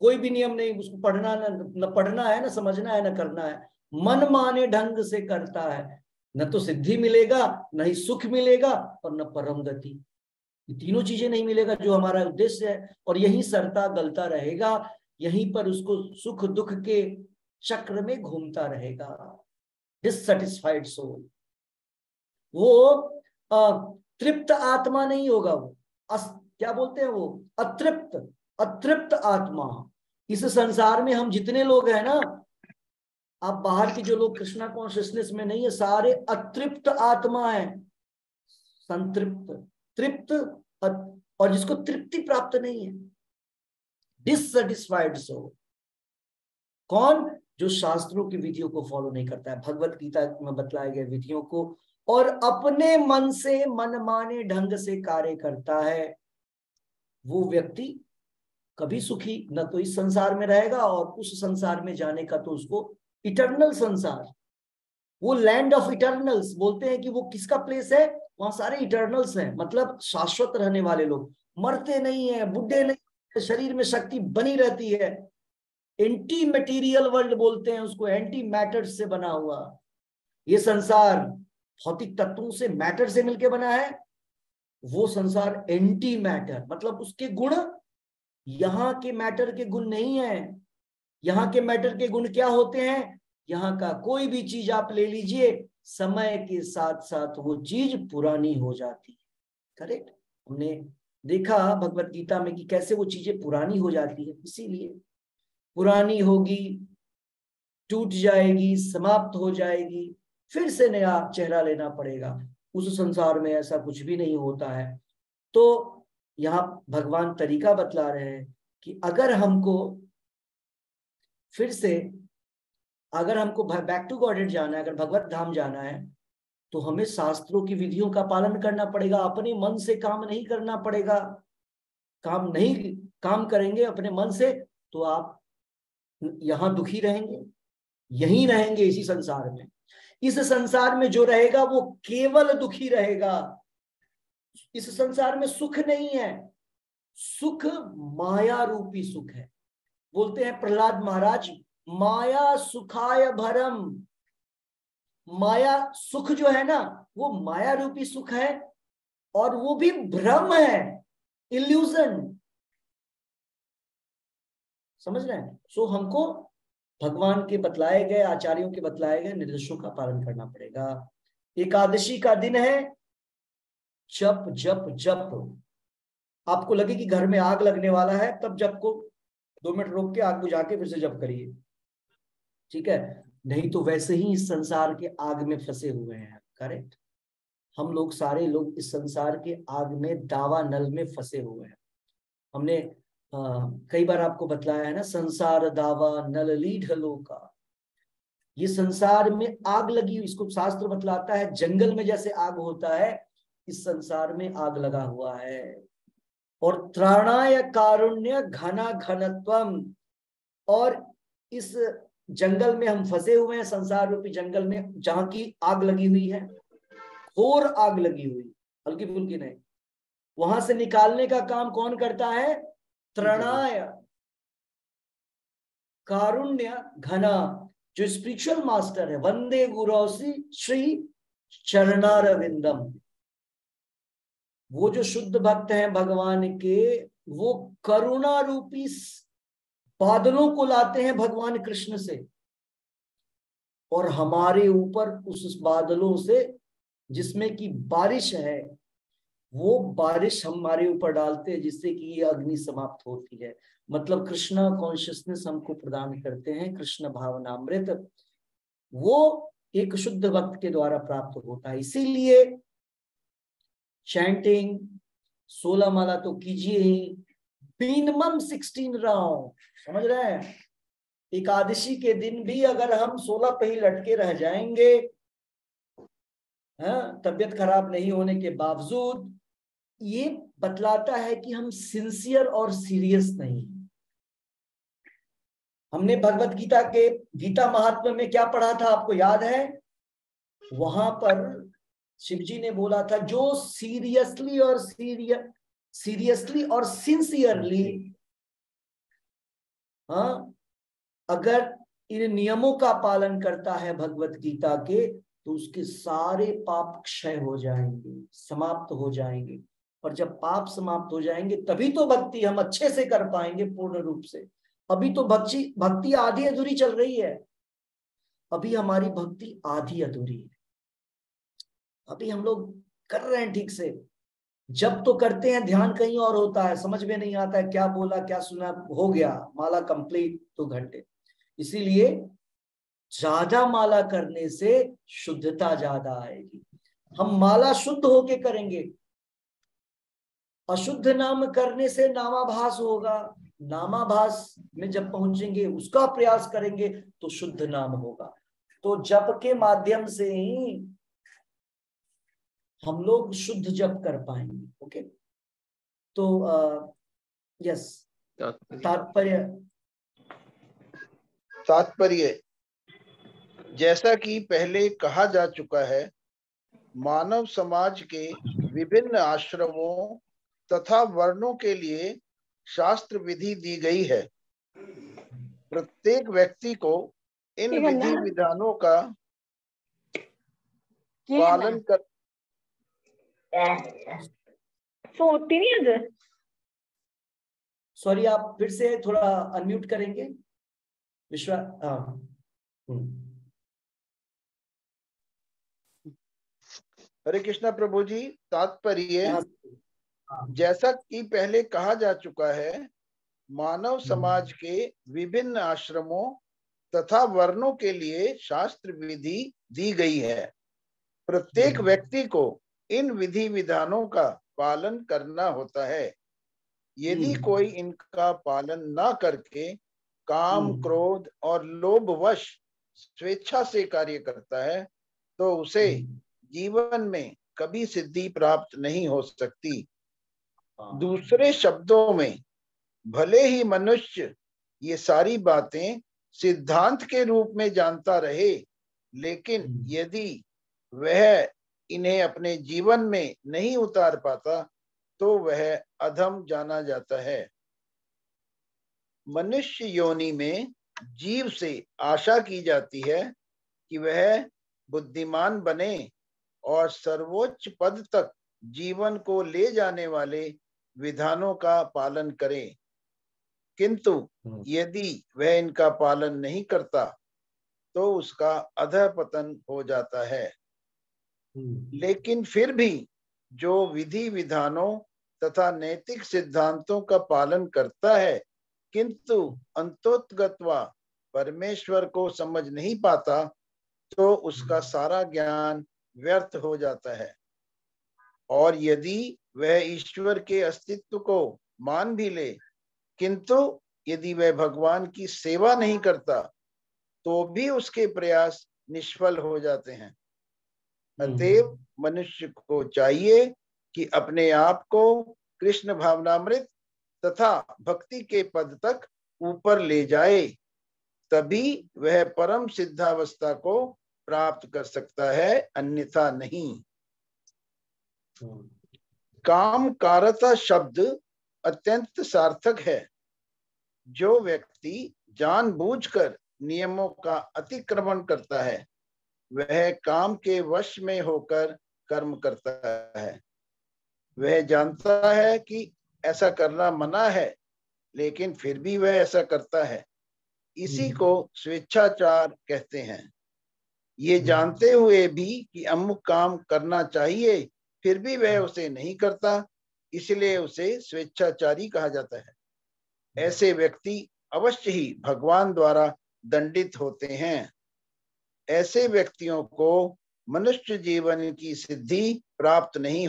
[SPEAKER 1] कोई भी नियम नहीं उसको पढ़ना, न पढ़ना है, न समझना है, न करना है, मनमाने ढंग से करता है, न तो सिद्धि मिलेगा, न ही सुख मिलेगा और न परम गति। ये तीनों चीजें नहीं मिलेगा जो हमारा उद्देश्य है, और यही सरता गलता रहेगा, यहीं पर उसको सुख दुख के चक्र में घूमता रहेगा। डिससैटिस्फाइड सोल, वो तृप्त आत्मा नहीं होगा, वो क्या बोलते हैं, वो अतृप्त आत्मा। इस संसार में हम जितने लोग हैं ना, आप बाहर के जो लोग कृष्णा कॉन्शियसनेस में नहीं है, सारे अतृप्त आत्मा है, संतृप्त, तृप्त, और जिसको तृप्ति प्राप्त नहीं है, डिससैटिस्फाइड सोल। कौन? जो शास्त्रों की विधियों को फॉलो नहीं करता है, भगवत गीता में बतलाए गए विधियों को, और अपने मन से मनमाने ढंग से कार्य करता है, वो व्यक्ति कभी सुखी न तो इस संसार में रहेगा और उस संसार में जाने का तो उसको इटर्नल संसार, वो लैंड ऑफ इटर्नल्स बोलते हैं कि वो किसका प्लेस है, वहां सारे इटर्नल्स हैं, मतलब शाश्वत रहने वाले लोग, मरते नहीं है, बुढ़े नहीं है, शरीर में शक्ति बनी रहती है। एंटी मटेरियल वर्ल्ड बोलते हैं उसको, एंटी मैटर से बना हुआ। ये संसार भौतिक तत्वों से, मैटर से मिलके बना है, वो संसार एंटी मैटर, मतलब उसके गुण यहाँ के मैटर के गुण नहीं है। यहाँ के मैटर के गुण क्या होते हैं, यहाँ का कोई भी चीज आप ले लीजिए, समय के साथ साथ वो चीज पुरानी हो जाती है। करेक्ट, हमने देखा भगवत गीता में कि कैसे वो चीजें पुरानी हो जाती है, इसीलिए पुरानी होगी, टूट जाएगी, समाप्त हो जाएगी, फिर से नया चेहरा लेना पड़ेगा। उस संसार में ऐसा कुछ भी नहीं होता है। तो यहाँ भगवान तरीका बतला रहे हैं कि अगर हमको फिर से, अगर हमको बैक टू गॉडेड जाना है, अगर भगवत धाम जाना है, तो हमें शास्त्रों की विधियों का पालन करना पड़ेगा। अपने मन से काम नहीं करना पड़ेगा। काम करेंगे अपने मन से तो आप यहाँ दुखी रहेंगे, यहीं रहेंगे इसी संसार में। इस संसार में जो रहेगा वो केवल दुखी रहेगा। इस संसार में सुख नहीं है, सुख माया रूपी सुख है। बोलते हैं प्रहलाद महाराज, माया सुखाय भरम। माया सुख जो है ना, वो माया रूपी सुख है, और वो भी भ्रम है, इल्यूजन। समझ रहे हैं? सो हमको भगवान के बतलाए गए, आचार्यों के बतलाए गए निर्देशों का पालन करना पड़ेगा। एकादशी का दिन है, जप जप जप। आपको लगे कि घर में आग लगने वाला है, तब जप को 2 मिनट रोक के आग बुझा के फिर से जप करिए, ठीक है? नहीं तो वैसे ही इस संसार के आग में फंसे हुए हैं। करेक्ट, हम लोग सारे लोग इस संसार के आग में, दावा नल में फंसे हुए हैं। हमने कई बार आपको बतलाया है ना, संसार दावा नल लीढ़ लोका। ये संसार में आग लगी हुई, इसको शास्त्र बतलाता है, जंगल में जैसे आग होता है, इस संसार में आग लगा हुआ है। और त्राणाय कारुण्य घना घनत्वम, और इस जंगल में हम फंसे हुए हैं, संसार रूपी जंगल में, जहां की आग लगी हुई है, घोर आग लगी हुई, हल्की फुल्की नहीं। वहां से निकालने का काम कौन करता है? त्रणाय कारुण्य घना, जो स्पिरिचुअल मास्टर है। वंदे गुरौसी श्री चरणारविंदम। वो जो शुद्ध भक्त हैं भगवान के, वो करुणा रूपी बादलों को लाते हैं भगवान कृष्ण से, और हमारे ऊपर उस बादलों से, जिसमें की बारिश है, वो बारिश हमारे ऊपर डालते हैं, जिससे कि ये अग्नि समाप्त होती है। मतलब कृष्णा कॉन्शियसनेस हमको प्रदान करते हैं, कृष्ण भावनामृत, वो एक शुद्ध भक्त के द्वारा प्राप्त होता है। इसीलिए चैंटिंग 16 माला तो कीजिए ही, मिनिमम 16 राउंड। समझ रहे हैं? एकादशी के दिन भी अगर हम 16 पे ही लटके रह जाएंगे, तबियत खराब नहीं होने के बावजूद, ये बतलाता है कि हम सिंसियर और सीरियस नहीं। हमने भगवत गीता के गीता महात्म्य में क्या पढ़ा था, आपको याद है? वहां पर शिव जी ने बोला था, जो सीरियसली और सिंसियरली अगर इन नियमों का पालन करता है भगवत गीता के, तो उसके सारे पाप क्षय हो जाएंगे, समाप्त हो जाएंगे। और जब पाप समाप्त हो जाएंगे, तभी तो भक्ति हम अच्छे से कर पाएंगे पूर्ण रूप से। अभी तो भक्ति आधी अधूरी चल रही है। अभी हमारी भक्ति आधी अधूरी है। अभी हम लोग कर रहे हैं ठीक से, जब तो करते हैं, ध्यान कहीं और होता है, समझ में नहीं आता है क्या बोला क्या सुना, हो गया माला कंप्लीट 2 घंटे। इसीलिए ज्यादा माला करने से शुद्धता ज्यादा आएगी। हम माला शुद्ध होके करेंगे, अशुद्ध नाम करने से नामाभास होगा। नामाभास में जब पहुंचेंगे, उसका प्रयास करेंगे, तो शुद्ध नाम होगा। तो जप के माध्यम से ही हम लोग शुद्ध जप कर पाएंगे। ओके, तो यस, तात्पर्य
[SPEAKER 3] जैसा कि पहले कहा जा चुका है, मानव समाज के विभिन्न आश्रमों तथा वर्णों के लिए शास्त्र विधि दी गई है। प्रत्येक व्यक्ति को इन विधि विधानों का पालन कर
[SPEAKER 1] सॉरी, आप फिर से थोड़ा अनम्यूट करेंगे विश्वा?
[SPEAKER 3] हरे कृष्णा प्रभु जी। तात्पर्य, जैसा कि पहले कहा जा चुका है, मानव समाज के विभिन्न आश्रमों तथा वर्णों के लिए शास्त्र विधि दी गई है। प्रत्येक व्यक्ति को इन विधि विधानों का पालन करना होता है। यदि कोई इनका पालन न करके काम, क्रोध और लोभवश स्वेच्छा से कार्य करता है तो उसे जीवन में कभी सिद्धि प्राप्त नहीं हो सकती। दूसरे शब्दों में, भले ही मनुष्य ये सारी बातें सिद्धांत के रूप में जानता रहे, लेकिन यदि वह इन्हें अपने जीवन में नहीं उतार पाता तो वह अधम जाना जाता है। मनुष्य योनि में जीव से आशा की जाती है कि वह बुद्धिमान बने और सर्वोच्च पद तक जीवन को ले जाने वाले विधानों का पालन करे, किंतु यदि वह इनका पालन नहीं करता तो उसका अधःपतन हो जाता है। लेकिन फिर भी जो विधि विधानों तथा नैतिक सिद्धांतों का पालन करता है किंतु अंतोत्गत्वा परमेश्वर को समझ नहीं पाता, तो उसका सारा ज्ञान व्यर्थ हो जाता है। और यदि वह ईश्वर के अस्तित्व को मान भी ले, किंतु यदि वह भगवान की सेवा नहीं करता तो भी उसके प्रयास निष्फल हो जाते हैं। अतएव मनुष्य को चाहिए कि अपने आप को कृष्ण भावनामृत तथा भक्ति के पद तक ऊपर ले जाए, तभी वह परम सिद्धावस्था को प्राप्त कर सकता है, अन्यथा नहीं। कामकारता शब्द अत्यंत सार्थक है। जो व्यक्ति जानबूझकर नियमों का अतिक्रमण करता है वह काम के वश में होकर कर्म करता है। वह जानता है कि ऐसा करना मना है, लेकिन फिर भी वह ऐसा करता है। इसी को स्वेच्छाचार कहते हैं। ये जानते हुए भी कि अमुक काम करना चाहिए, फिर भी वह उसे नहीं करता, इसलिए उसे स्वेच्छाचारी कहा जाता है। ऐसे व्यक्ति अवश्य ही भगवान द्वारा दंडित होते हैं। ऐसे व्यक्तियों को मनुष्य जीवन की सिद्धि प्राप्त नहीं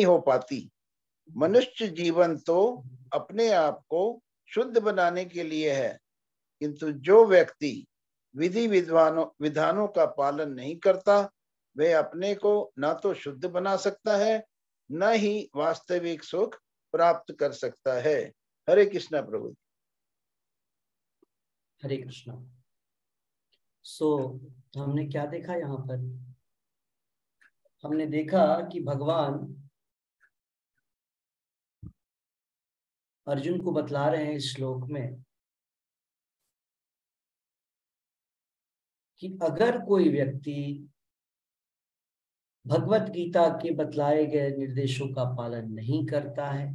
[SPEAKER 3] हो पाती। मनुष्य जीवन तो अपने आप को शुद्ध बनाने के लिए है, किंतु जो व्यक्ति विधि विधानों का पालन नहीं करता वह अपने को न तो शुद्ध बना सकता है, न ही वास्तविक सुख प्राप्त कर सकता है। हरे कृष्णा प्रभु।
[SPEAKER 1] हरे कृष्णा। हमने क्या देखा यहाँ पर? हमने देखा कि भगवान अर्जुन को बतला रहे हैं इस श्लोक में कि अगर कोई व्यक्ति भगवत गीता के बतलाए गए निर्देशों का पालन नहीं करता है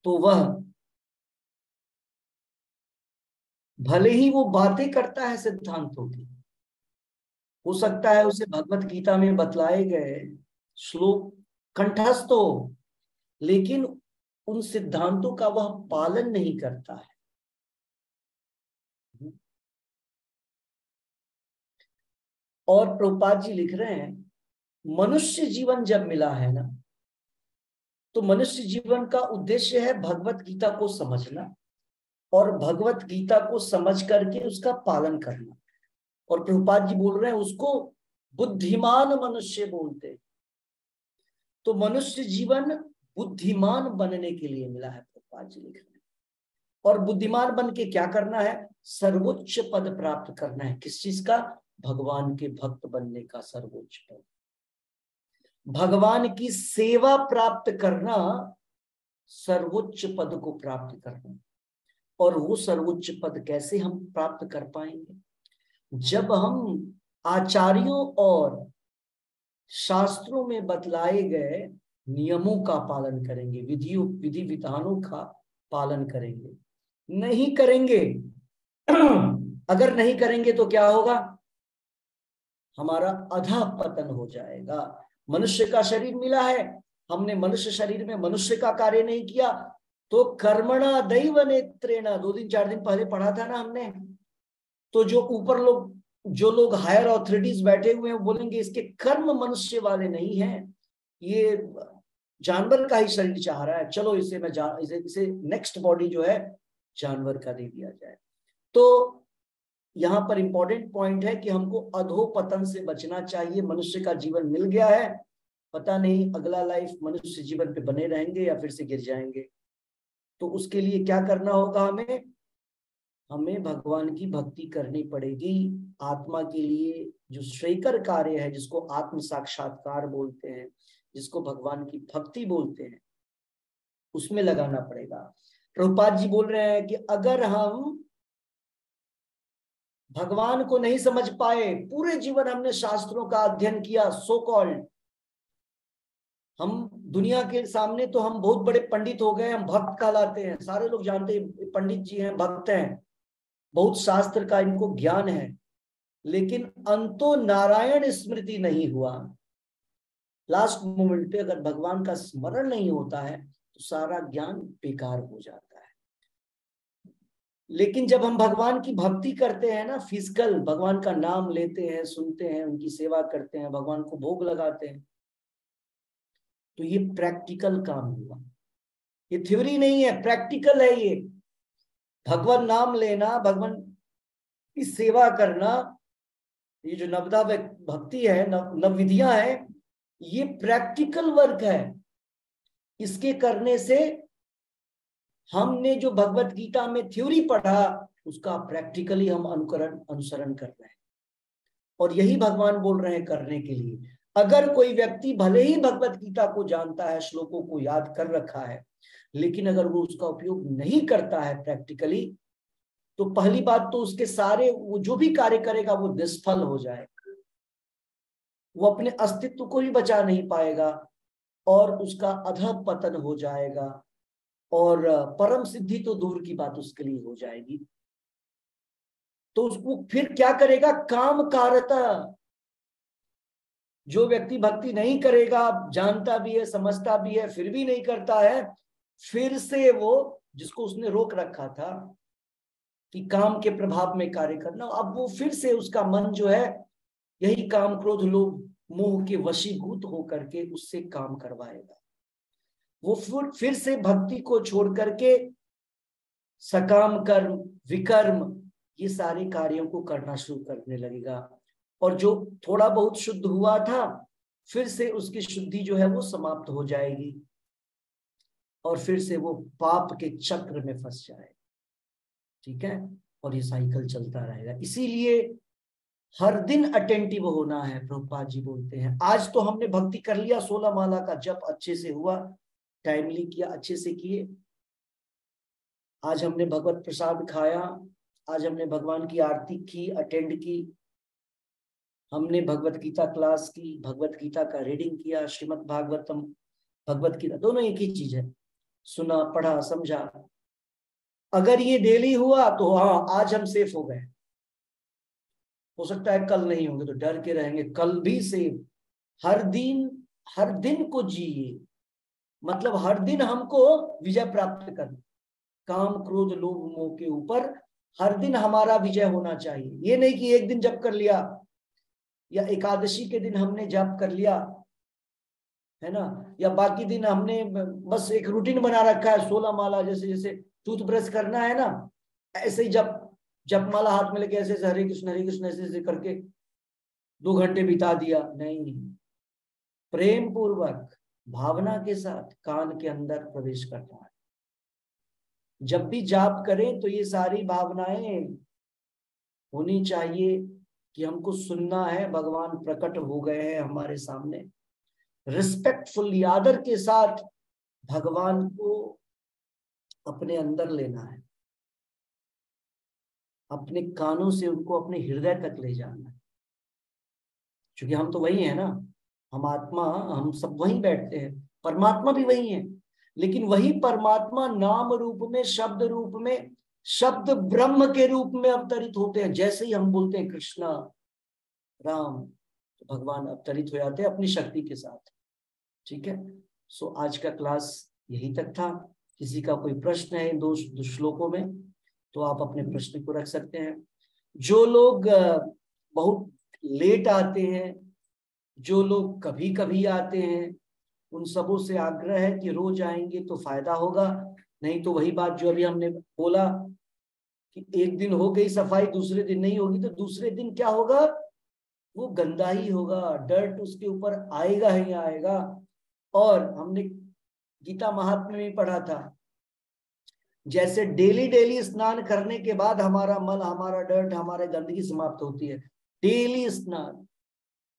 [SPEAKER 1] तो वह भले ही वो बातें करता है सिद्धांतों की, हो सकता है उसे भगवत गीता में बतलाए गए श्लोक कंठस्थ हो, लेकिन उन सिद्धांतों का वह पालन नहीं करता है। और प्रभुपाद जी लिख रहे हैं, मनुष्य जीवन जब मिला है ना, तो मनुष्य जीवन का उद्देश्य है भगवत गीता को समझना और भगवत गीता को समझ करके उसका पालन करना। और प्रभुपाद जी बोल रहे हैं उसको बुद्धिमान मनुष्य बोलते। तो मनुष्य जीवन बुद्धिमान बनने के लिए मिला है, प्रभुपाद जी लिख रहे हैं। और बुद्धिमान बन के क्या करना है? सर्वोच्च पद प्राप्त करना है। किस चीज का? भगवान के भक्त बनने का सर्वोच्च पद, भगवान की सेवा प्राप्त करना, सर्वोच्च पद को प्राप्त करना। और वो सर्वोच्च पद कैसे हम प्राप्त कर पाएंगे? जब हम आचार्यों और शास्त्रों में बतलाए गए नियमों का पालन करेंगे, विधि विधानों का पालन करेंगे। नहीं करेंगे अगर नहीं करेंगे तो क्या होगा? हमारा अधः पतन हो जाएगा। मनुष्य का शरीर मिला है, हमने मनुष्य शरीर में मनुष्य का कार्य नहीं किया तो कर्मणा दैव नेत्रेण, 2 दिन 4 दिन पहले पढ़ा था ना हमने। तो जो ऊपर जो लोग हायर ऑथोरिटीज बैठे हुए हैं वो बोलेंगे इसके कर्म मनुष्य वाले नहीं हैं, ये जानवर का ही शरीर चाह रहा है, चलो इसे नेक्स्ट बॉडी जो है जानवर का दे दिया जाए। तो यहाँ पर इंपॉर्टेंट पॉइंट है कि हमको अधोपतन से बचना चाहिए। मनुष्य का जीवन मिल गया है, पता नहीं अगला लाइफ मनुष्य जीवन पे बने रहेंगे या फिर से गिर जाएंगे। तो उसके लिए क्या करना होगा? हमें भगवान की भक्ति करनी पड़ेगी। आत्मा के लिए जो श्रेयकर कार्य है, जिसको आत्म साक्षात्कार बोलते हैं, जिसको भगवान की भक्ति बोलते हैं, उसमें लगाना पड़ेगा। प्रभुपाद जी बोल रहे हैं कि अगर हम भगवान को नहीं समझ पाए, पूरे जीवन हमने शास्त्रों का अध्ययन किया, सो कॉल्ड हम दुनिया के सामने तो हम बहुत बड़े पंडित हो गए, हम भक्त कहलाते हैं, सारे लोग जानते हैं पंडित जी हैं, भक्त हैं, बहुत शास्त्र का इनको ज्ञान है, लेकिन अंतो नारायण स्मृति नहीं हुआ। लास्ट मोमेंट पे अगर भगवान का स्मरण नहीं होता है तो सारा ज्ञान बेकार हो जाता है। लेकिन जब हम भगवान की भक्ति करते हैं ना, फिजिकल भगवान का नाम लेते हैं, सुनते हैं, उनकी सेवा करते हैं, भगवान को भोग लगाते हैं, तो ये प्रैक्टिकल काम हुआ। ये थ्योरी नहीं है, प्रैक्टिकल है। ये भगवान नाम लेना, भगवान की सेवा करना, ये जो नवदा भक्ति है, नव विधियां है, ये प्रैक्टिकल वर्क है। इसके करने से हमने जो भगवत गीता में थ्योरी पढ़ा उसका प्रैक्टिकली हम अनुसरण कर रहे हैं। और यही भगवान बोल रहे हैं करने के लिए। अगर कोई व्यक्ति भले ही भगवत गीता को जानता है, श्लोकों को याद कर रखा है, लेकिन अगर वो उसका उपयोग नहीं करता है प्रैक्टिकली, तो पहली बात तो उसके सारे वो जो भी कार्य करेगा वो निष्फल हो जाएगा, वो अपने अस्तित्व को ही बचा नहीं पाएगा और उसका अधः पतन हो जाएगा और परम सिद्धि तो दूर की बात उसके लिए हो जाएगी। तो उसको फिर क्या करेगा? काम कारता। जो व्यक्ति भक्ति नहीं करेगा, जानता भी है, समझता भी है, फिर भी नहीं करता है, फिर से वो जिसको उसने रोक रखा था कि काम के प्रभाव में कार्य करना, अब वो फिर से उसका मन जो है यही काम क्रोध लोभ मोह के वशीभूत होकर के उससे काम करवाएगा। वो फिर से भक्ति को छोड़ करके सकाम कर्म, विकर्म, ये सारे कार्यों को करना शुरू करने लगेगा। और जो थोड़ा बहुत शुद्ध हुआ था, फिर से उसकी शुद्धि जो है वो समाप्त हो जाएगी और फिर से वो पाप के चक्र में फंस जाएगा। ठीक है, और ये साइकिल चलता रहेगा। इसीलिए हर दिन अटेंटिव होना है। प्रभुपाद जी बोलते हैं आज तो हमने भक्ति कर लिया, 16 माला का जप अच्छे से हुआ, टाइमली किया, अच्छे से किए, आज हमने भगवत प्रसाद खाया, आज हमने भगवान की आरती की, अटेंड की, हमने भगवत गीता क्लास की, भगवत गीता का रीडिंग किया, श्रीमद् भागवतम भगवत गीता दोनों एक ही चीज है, सुना, पढ़ा, समझा। अगर ये डेली हुआ तो हाँ आज हम सेफ हो गए। हो सकता है कल नहीं होंगे तो डर के रहेंगे, कल भी सेफ। हर दिन को जिए, मतलब हर दिन हमको विजय प्राप्त करना, काम क्रोध लोभ मोह के ऊपर हर दिन हमारा विजय होना चाहिए। ये नहीं कि एक दिन जप कर लिया या एकादशी के दिन हमने जप कर लिया है ना, या बाकी दिन हमने बस एक रूटीन बना रखा है 16 माला, जैसे जैसे टूथब्रश करना है ना, ऐसे ही जप माला हाथ में लेके ऐसे हरे कृष्ण ऐसे करके 2 घंटे बिता दिया। नहीं, प्रेम पूर्वक भावना के साथ कान के अंदर प्रवेश करना है। जब भी जाप करें तो ये सारी भावनाएं होनी चाहिए कि हमको सुनना है, भगवान प्रकट हो गए हैं हमारे सामने, रिस्पेक्टफुली, आदर के साथ भगवान को अपने अंदर लेना है, अपने कानों से उनको अपने हृदय तक ले जाना है, क्योंकि हम तो वही है ना, हम आत्मा, हम सब वहीं बैठते हैं, परमात्मा भी वही है, लेकिन वही परमात्मा नाम रूप में, शब्द रूप में, शब्द ब्रह्म के रूप में अवतरित होते हैं। जैसे ही हम बोलते हैं कृष्णा राम, तो भगवान अवतरित हो जाते हैं अपनी शक्ति के साथ। ठीक है, सो आज का क्लास यही तक था। किसी का कोई प्रश्न है इन दो श्लोकों में तो आप अपने प्रश्न को रख सकते हैं। जो लोग बहुत लेट आते हैं, जो लोग कभी कभी आते हैं, उन सबों से आग्रह है कि रोज आएंगे तो फायदा होगा, नहीं तो वही बात जो अभी हमने बोला कि एक दिन हो गई सफाई, दूसरे दिन नहीं होगी, तो दूसरे दिन क्या होगा, वो गंदा ही होगा, डर्ट उसके ऊपर आएगा ही आएगा। और हमने गीता महात्म्य में पढ़ा था, जैसे डेली डेली स्नान करने के बाद हमारा मल, हमारा डर्ट, हमारा गंदगी समाप्त होती है। डेली स्नान,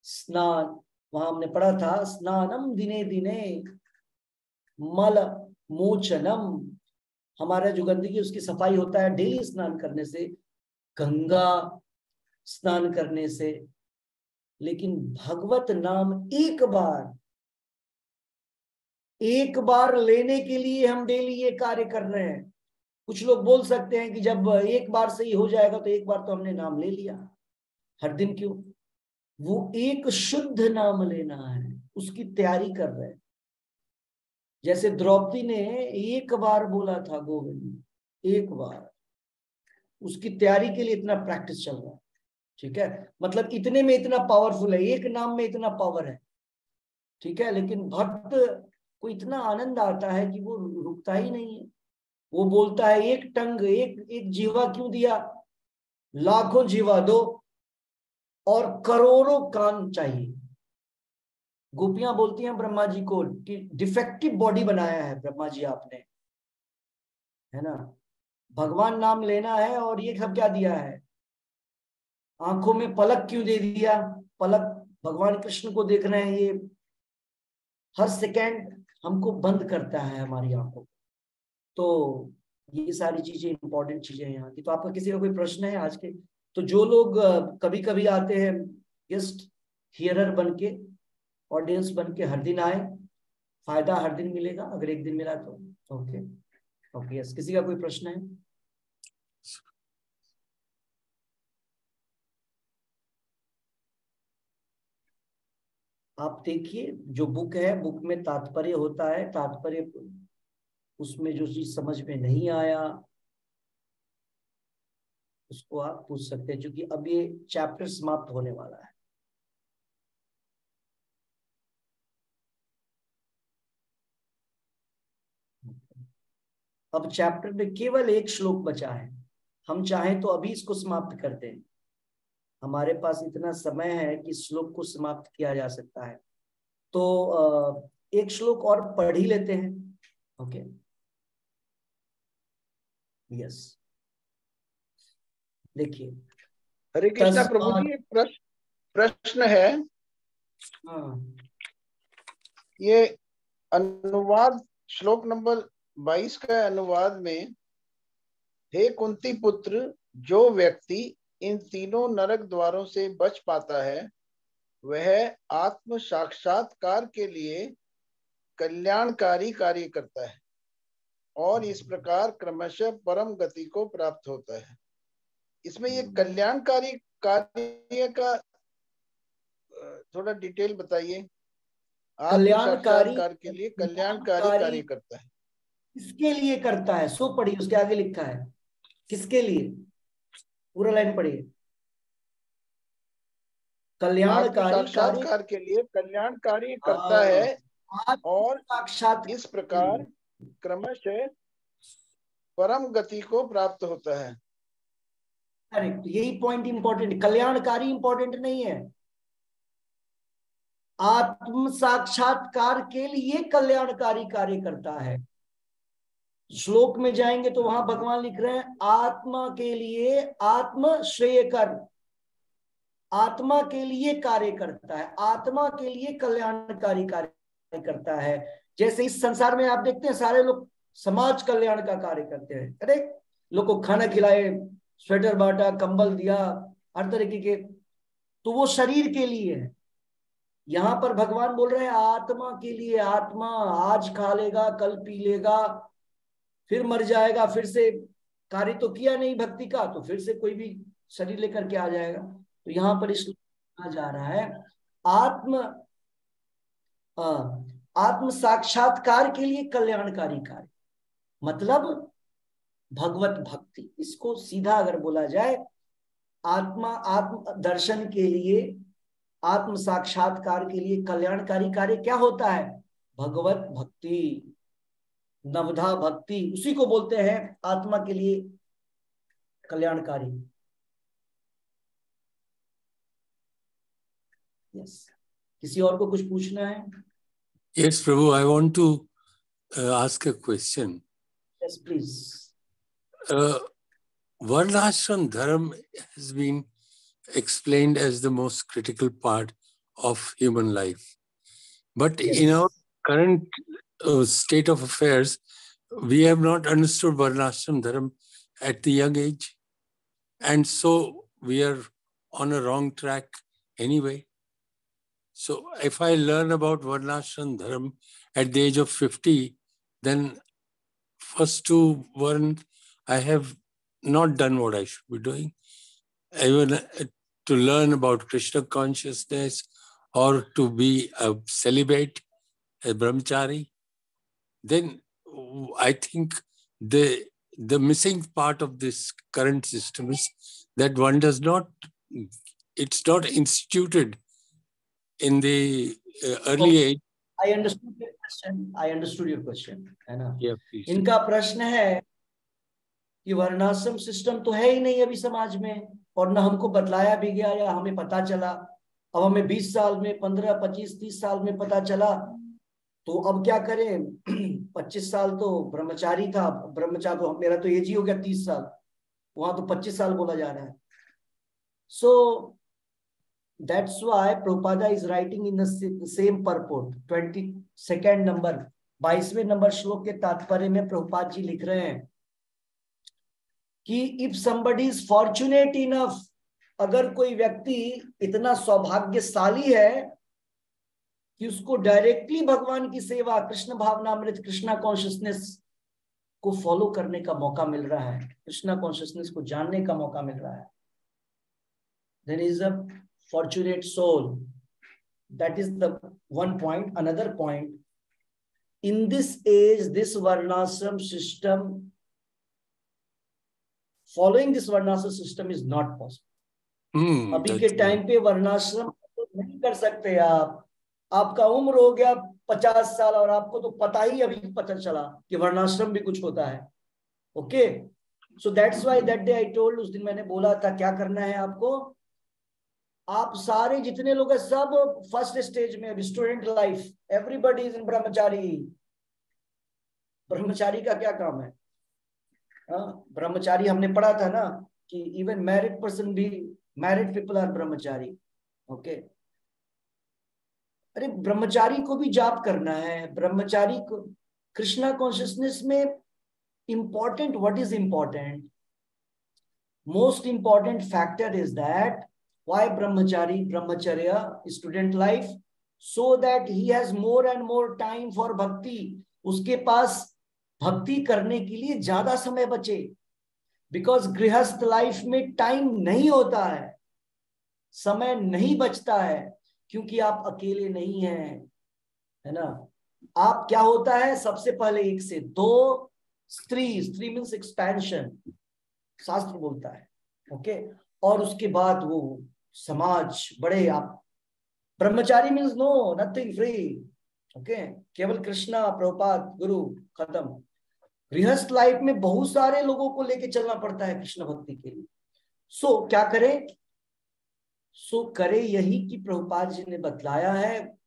[SPEAKER 1] स्नान, वहां हमने पढ़ा था, स्नानम दिने दिने मल मोचनम, हमारा जो गंदगी उसकी सफाई होता है डेली स्नान करने से, गंगा स्नान करने से। लेकिन भगवत नाम एक बार लेने के लिए हम डेली ये कार्य कर रहे हैं। कुछ लोग बोल सकते हैं कि जब एक बार से ही हो जाएगा तो एक बार तो हमने नाम ले लिया, हर दिन क्यों? वो एक शुद्ध नाम लेना है, उसकी तैयारी कर रहे हैं। जैसे द्रौपदी ने एक बार बोला था गोविंद, एक बार, उसकी तैयारी के लिए इतना प्रैक्टिस चल रहा है। ठीक है, मतलब इतने में इतना पावरफुल है, एक नाम में इतना पावर है। ठीक है, लेकिन भक्त को इतना आनंद आता है कि वो रुकता ही नहीं है। वो बोलता है एक टंग, एक जीवा क्यों दिया, लाखों जीवा दो और करोड़ों कान चाहिए। गोपियां बोलती हैं ब्रह्मा जी को कि डिफेक्टिव बॉडी बनाया है ब्रह्मा जी आपने, है ना, भगवान नाम लेना है और ये सब क्या दिया है, आंखों में पलक क्यों दे दिया, पलक भगवान कृष्ण को देख रहे हैं, ये हर सेकेंड हमको बंद करता है हमारी आंखों को। तो ये सारी चीजें इंपॉर्टेंट चीजें हैं यहाँ की। तो आपका किसी का कोई प्रश्न है आज के? तो जो लोग कभी कभी आते हैं गेस्ट हियरर बन के, ऑडियंस बन के, हर दिन आए, फायदा हर दिन मिलेगा, अगर एक दिन मिला तो। ओके ओके, यस, किसी का कोई प्रश्न है? आप देखिए जो बुक है, बुक में तात्पर्य होता है, तात्पर्य उसमें जो चीज समझ में नहीं आया उसको आप पूछ सकते हैं, क्योंकि अब ये चैप्टर समाप्त होने वाला है। अब चैप्टर में केवल एक श्लोक बचा है, हम चाहें तो अभी इसको समाप्त कर दें, हमारे पास इतना समय है कि श्लोक को समाप्त किया जा सकता है। तो एक श्लोक और पढ़ ही लेते हैं। ओके, यस, देखिए।
[SPEAKER 3] हरे कृष्णा प्रभु जी, एक प्रश्न है।
[SPEAKER 1] हाँ,
[SPEAKER 3] ये अनुवाद श्लोक नंबर 22 का अनुवाद में, हे कुंती पुत्र, जो व्यक्ति इन तीनों नरक द्वारों से बच पाता है वह आत्म साक्षात्कार के लिए कल्याणकारी कार्य करता है और इस प्रकार क्रमशः परम गति को प्राप्त होता है। इसमें ये कल्याणकारी कार्य का थोड़ा डिटेल बताइए। आत्म साक्षात्कार के लिए कल्याणकारी कार्य करता है,
[SPEAKER 1] किसके लिए करता है? सो पढ़िए, उसके आगे लिखा है किसके लिए, पूरा लाइन पढ़िए। कल्याणकारी
[SPEAKER 3] साक्षात्कार के लिए कल्याणकारी करता है और
[SPEAKER 1] साक्षात
[SPEAKER 3] इस प्रकार क्रमशः परम गति को प्राप्त होता है।
[SPEAKER 1] करेक्ट, यही पॉइंट इंपॉर्टेंट, कल्याणकारी इंपॉर्टेंट नहीं है, आत्म साक्षात्कार के लिए कल्याणकारी कार्य करता है। श्लोक में जाएंगे तो वहां भगवान लिख रहे हैं आत्मा के लिए आत्म श्रेय कर, आत्मा के लिए कार्य करता है, आत्मा के लिए कल्याणकारी कार्य करता है। जैसे इस संसार में आप देखते हैं सारे लोग समाज कल्याण का कार्य करते हैं, अरे लोग को खाना खिलाए, स्वेटर बांटा, कंबल दिया, हर तरीके के, तो वो शरीर के लिए है। यहां पर भगवान बोल रहे हैं आत्मा के लिए, आत्मा आज खा लेगा, कल पी लेगा, फिर मर जाएगा, फिर से कार्य तो किया नहीं भक्ति का, तो फिर से कोई भी शरीर लेकर के आ जाएगा। तो यहाँ पर इस कहा जा रहा है आत्म आत्म साक्षात्कार के लिए कल्याणकारी कार्य, मतलब भगवत भक्ति। इसको सीधा अगर बोला जाए, आत्म दर्शन के लिए, आत्म साक्षात्कार के लिए कल्याणकारी कार्य क्या होता है? भगवत भक्ति, नवधा भक्ति, उसी को बोलते हैं आत्मा के लिए कल्याणकारी। यस, किसी और को कुछ पूछना है?
[SPEAKER 4] Yes, Prabhu, I want to ask a question.
[SPEAKER 1] Yes, please.
[SPEAKER 4] Varnashram Dharma has been explained as the most critical part of human life. But
[SPEAKER 1] Yes.
[SPEAKER 4] in our current state of affairs, we have not understood Varnashram Dharma at the young age. And so we are on a wrong track anyway. So if I learn about Varnashram Dharma at the age of 50, then first two Varn, I have not done what I should be doing. Even to learn about Krishna consciousness or to be a celibate, a brahmachari, then I think the missing part of this current system is that one does not, it's not instituted in the early age.
[SPEAKER 1] I understood your question. I understood your question, है ना?
[SPEAKER 4] Yeah, please.
[SPEAKER 1] इनका प्रश्न है कि वर्णाश्रम system तो है ही नहीं अभी समाज में, और न हमको बतलाया भी गया या हमें पता चला। अब हमें 20 साल में, 15, 25, 30 साल में पता चला, तो अब क्या करें? 25 साल तो ब्रह्मचारी था, ब्रह्मचारी तो मेरा तो एज ही हो गया 30 साल, वहां तो 25 साल बोला जा रहा है। So that's why Prabhupada is writing in the same purport, 22nd number, 22वें नंबर श्लोक के तात्पर्य में प्रभुपाद जी लिख रहे हैं कि if somebody is fortunate enough, अगर कोई व्यक्ति इतना सौभाग्यशाली है कि उसको डायरेक्टली भगवान की सेवा, कृष्ण भावनामृत, कृष्णा कॉन्शियसनेस को फॉलो करने का मौका मिल रहा है, कृष्णा कॉन्शियसनेस को जानने का मौका मिल रहा है, then is a fortunate soul. That is the one point. Another point, in this age, this varnashram system, following this varnashram system is not possible. अभी के टाइम पे वर्णाश्रम नहीं कर सकते आप। आपका उम्र हो गया 50 साल और आपको तो पता ही अभी पता चला कि वर्णाश्रम भी कुछ होता है। Okay, so that's why that day I told, उस दिन मैंने बोला था क्या करना है आपको। आप सारे जितने लोग हैं सब फर्स्ट स्टेज में, student life, everybody is in ब्रह्मचारी। ब्रह्मचारी का क्या काम है? ब्रह्मचारी हमने पढ़ा था ना कि इवन मैरिड पर्सन भी, married people are Brahmachari. Okay, अरे ब्रह्मचारी को भी जाप करना है। ब्रह्मचारी को कृष्णा कॉन्शियसनेस में important, what is important, most important factor is that why brahmacharya student life, so that he has more and more time for bhakti, उसके पास भक्ति करने के लिए ज्यादा समय बचे। बिकॉज गृहस्थ लाइफ में टाइम नहीं होता है, समय नहीं बचता है, क्योंकि आप अकेले नहीं हैं, है ना। आप क्या होता है, सबसे पहले 1 से 2 स्त्री मीन्स एक्सपेंशन, शास्त्र बोलता है। ओके, और उसके बाद वो समाज, बड़े आप ब्रह्मचारी means no nothing free. Okay, केवल कृष्णा, प्रभुपाद, गुरु, खत्म। गृहस्थ लाइफ में बहुत सारे लोगों को लेके चलना पड़ता है कृष्ण भक्ति के लिए। सो क्या करें? सो करे यही कि प्रभुपाद जी ने बतलाया है,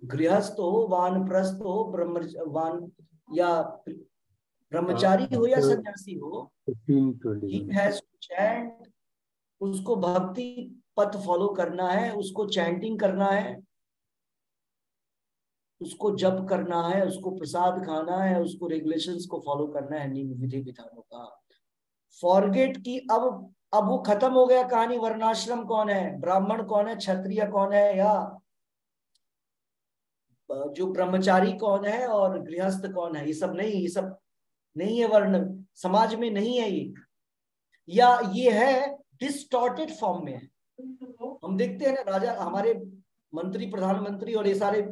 [SPEAKER 1] गृहस्थ हो, वानप्रस्थ हो, ब्रह्मवान या ब्रह्मचारी हो या सन्यासी हो,
[SPEAKER 4] 15:21
[SPEAKER 1] he has to chant, उसको भक्ति पथ फॉलो करना है, उसको चैंटिंग करना है, उसको जप करना है, उसको प्रसाद खाना है, उसको रेगुलेशंस को फॉलो करना है, नियम विधि विधानों का। फॉरगेट की अब वो खत्म हो गया कहानी, वर्णाश्रम कौन है, ब्राह्मण कौन है, क्षत्रिय कौन है, या जो ब्रह्मचारी कौन है और गृहस्थ कौन है, ये सब नहीं है, वर्ण समाज में नहीं है ये, या ये है डिस्टॉर्टेड फॉर्म में है। हम देखते हैं ना, राजा, हमारे मंत्री, प्रधानमंत्री और ये सारे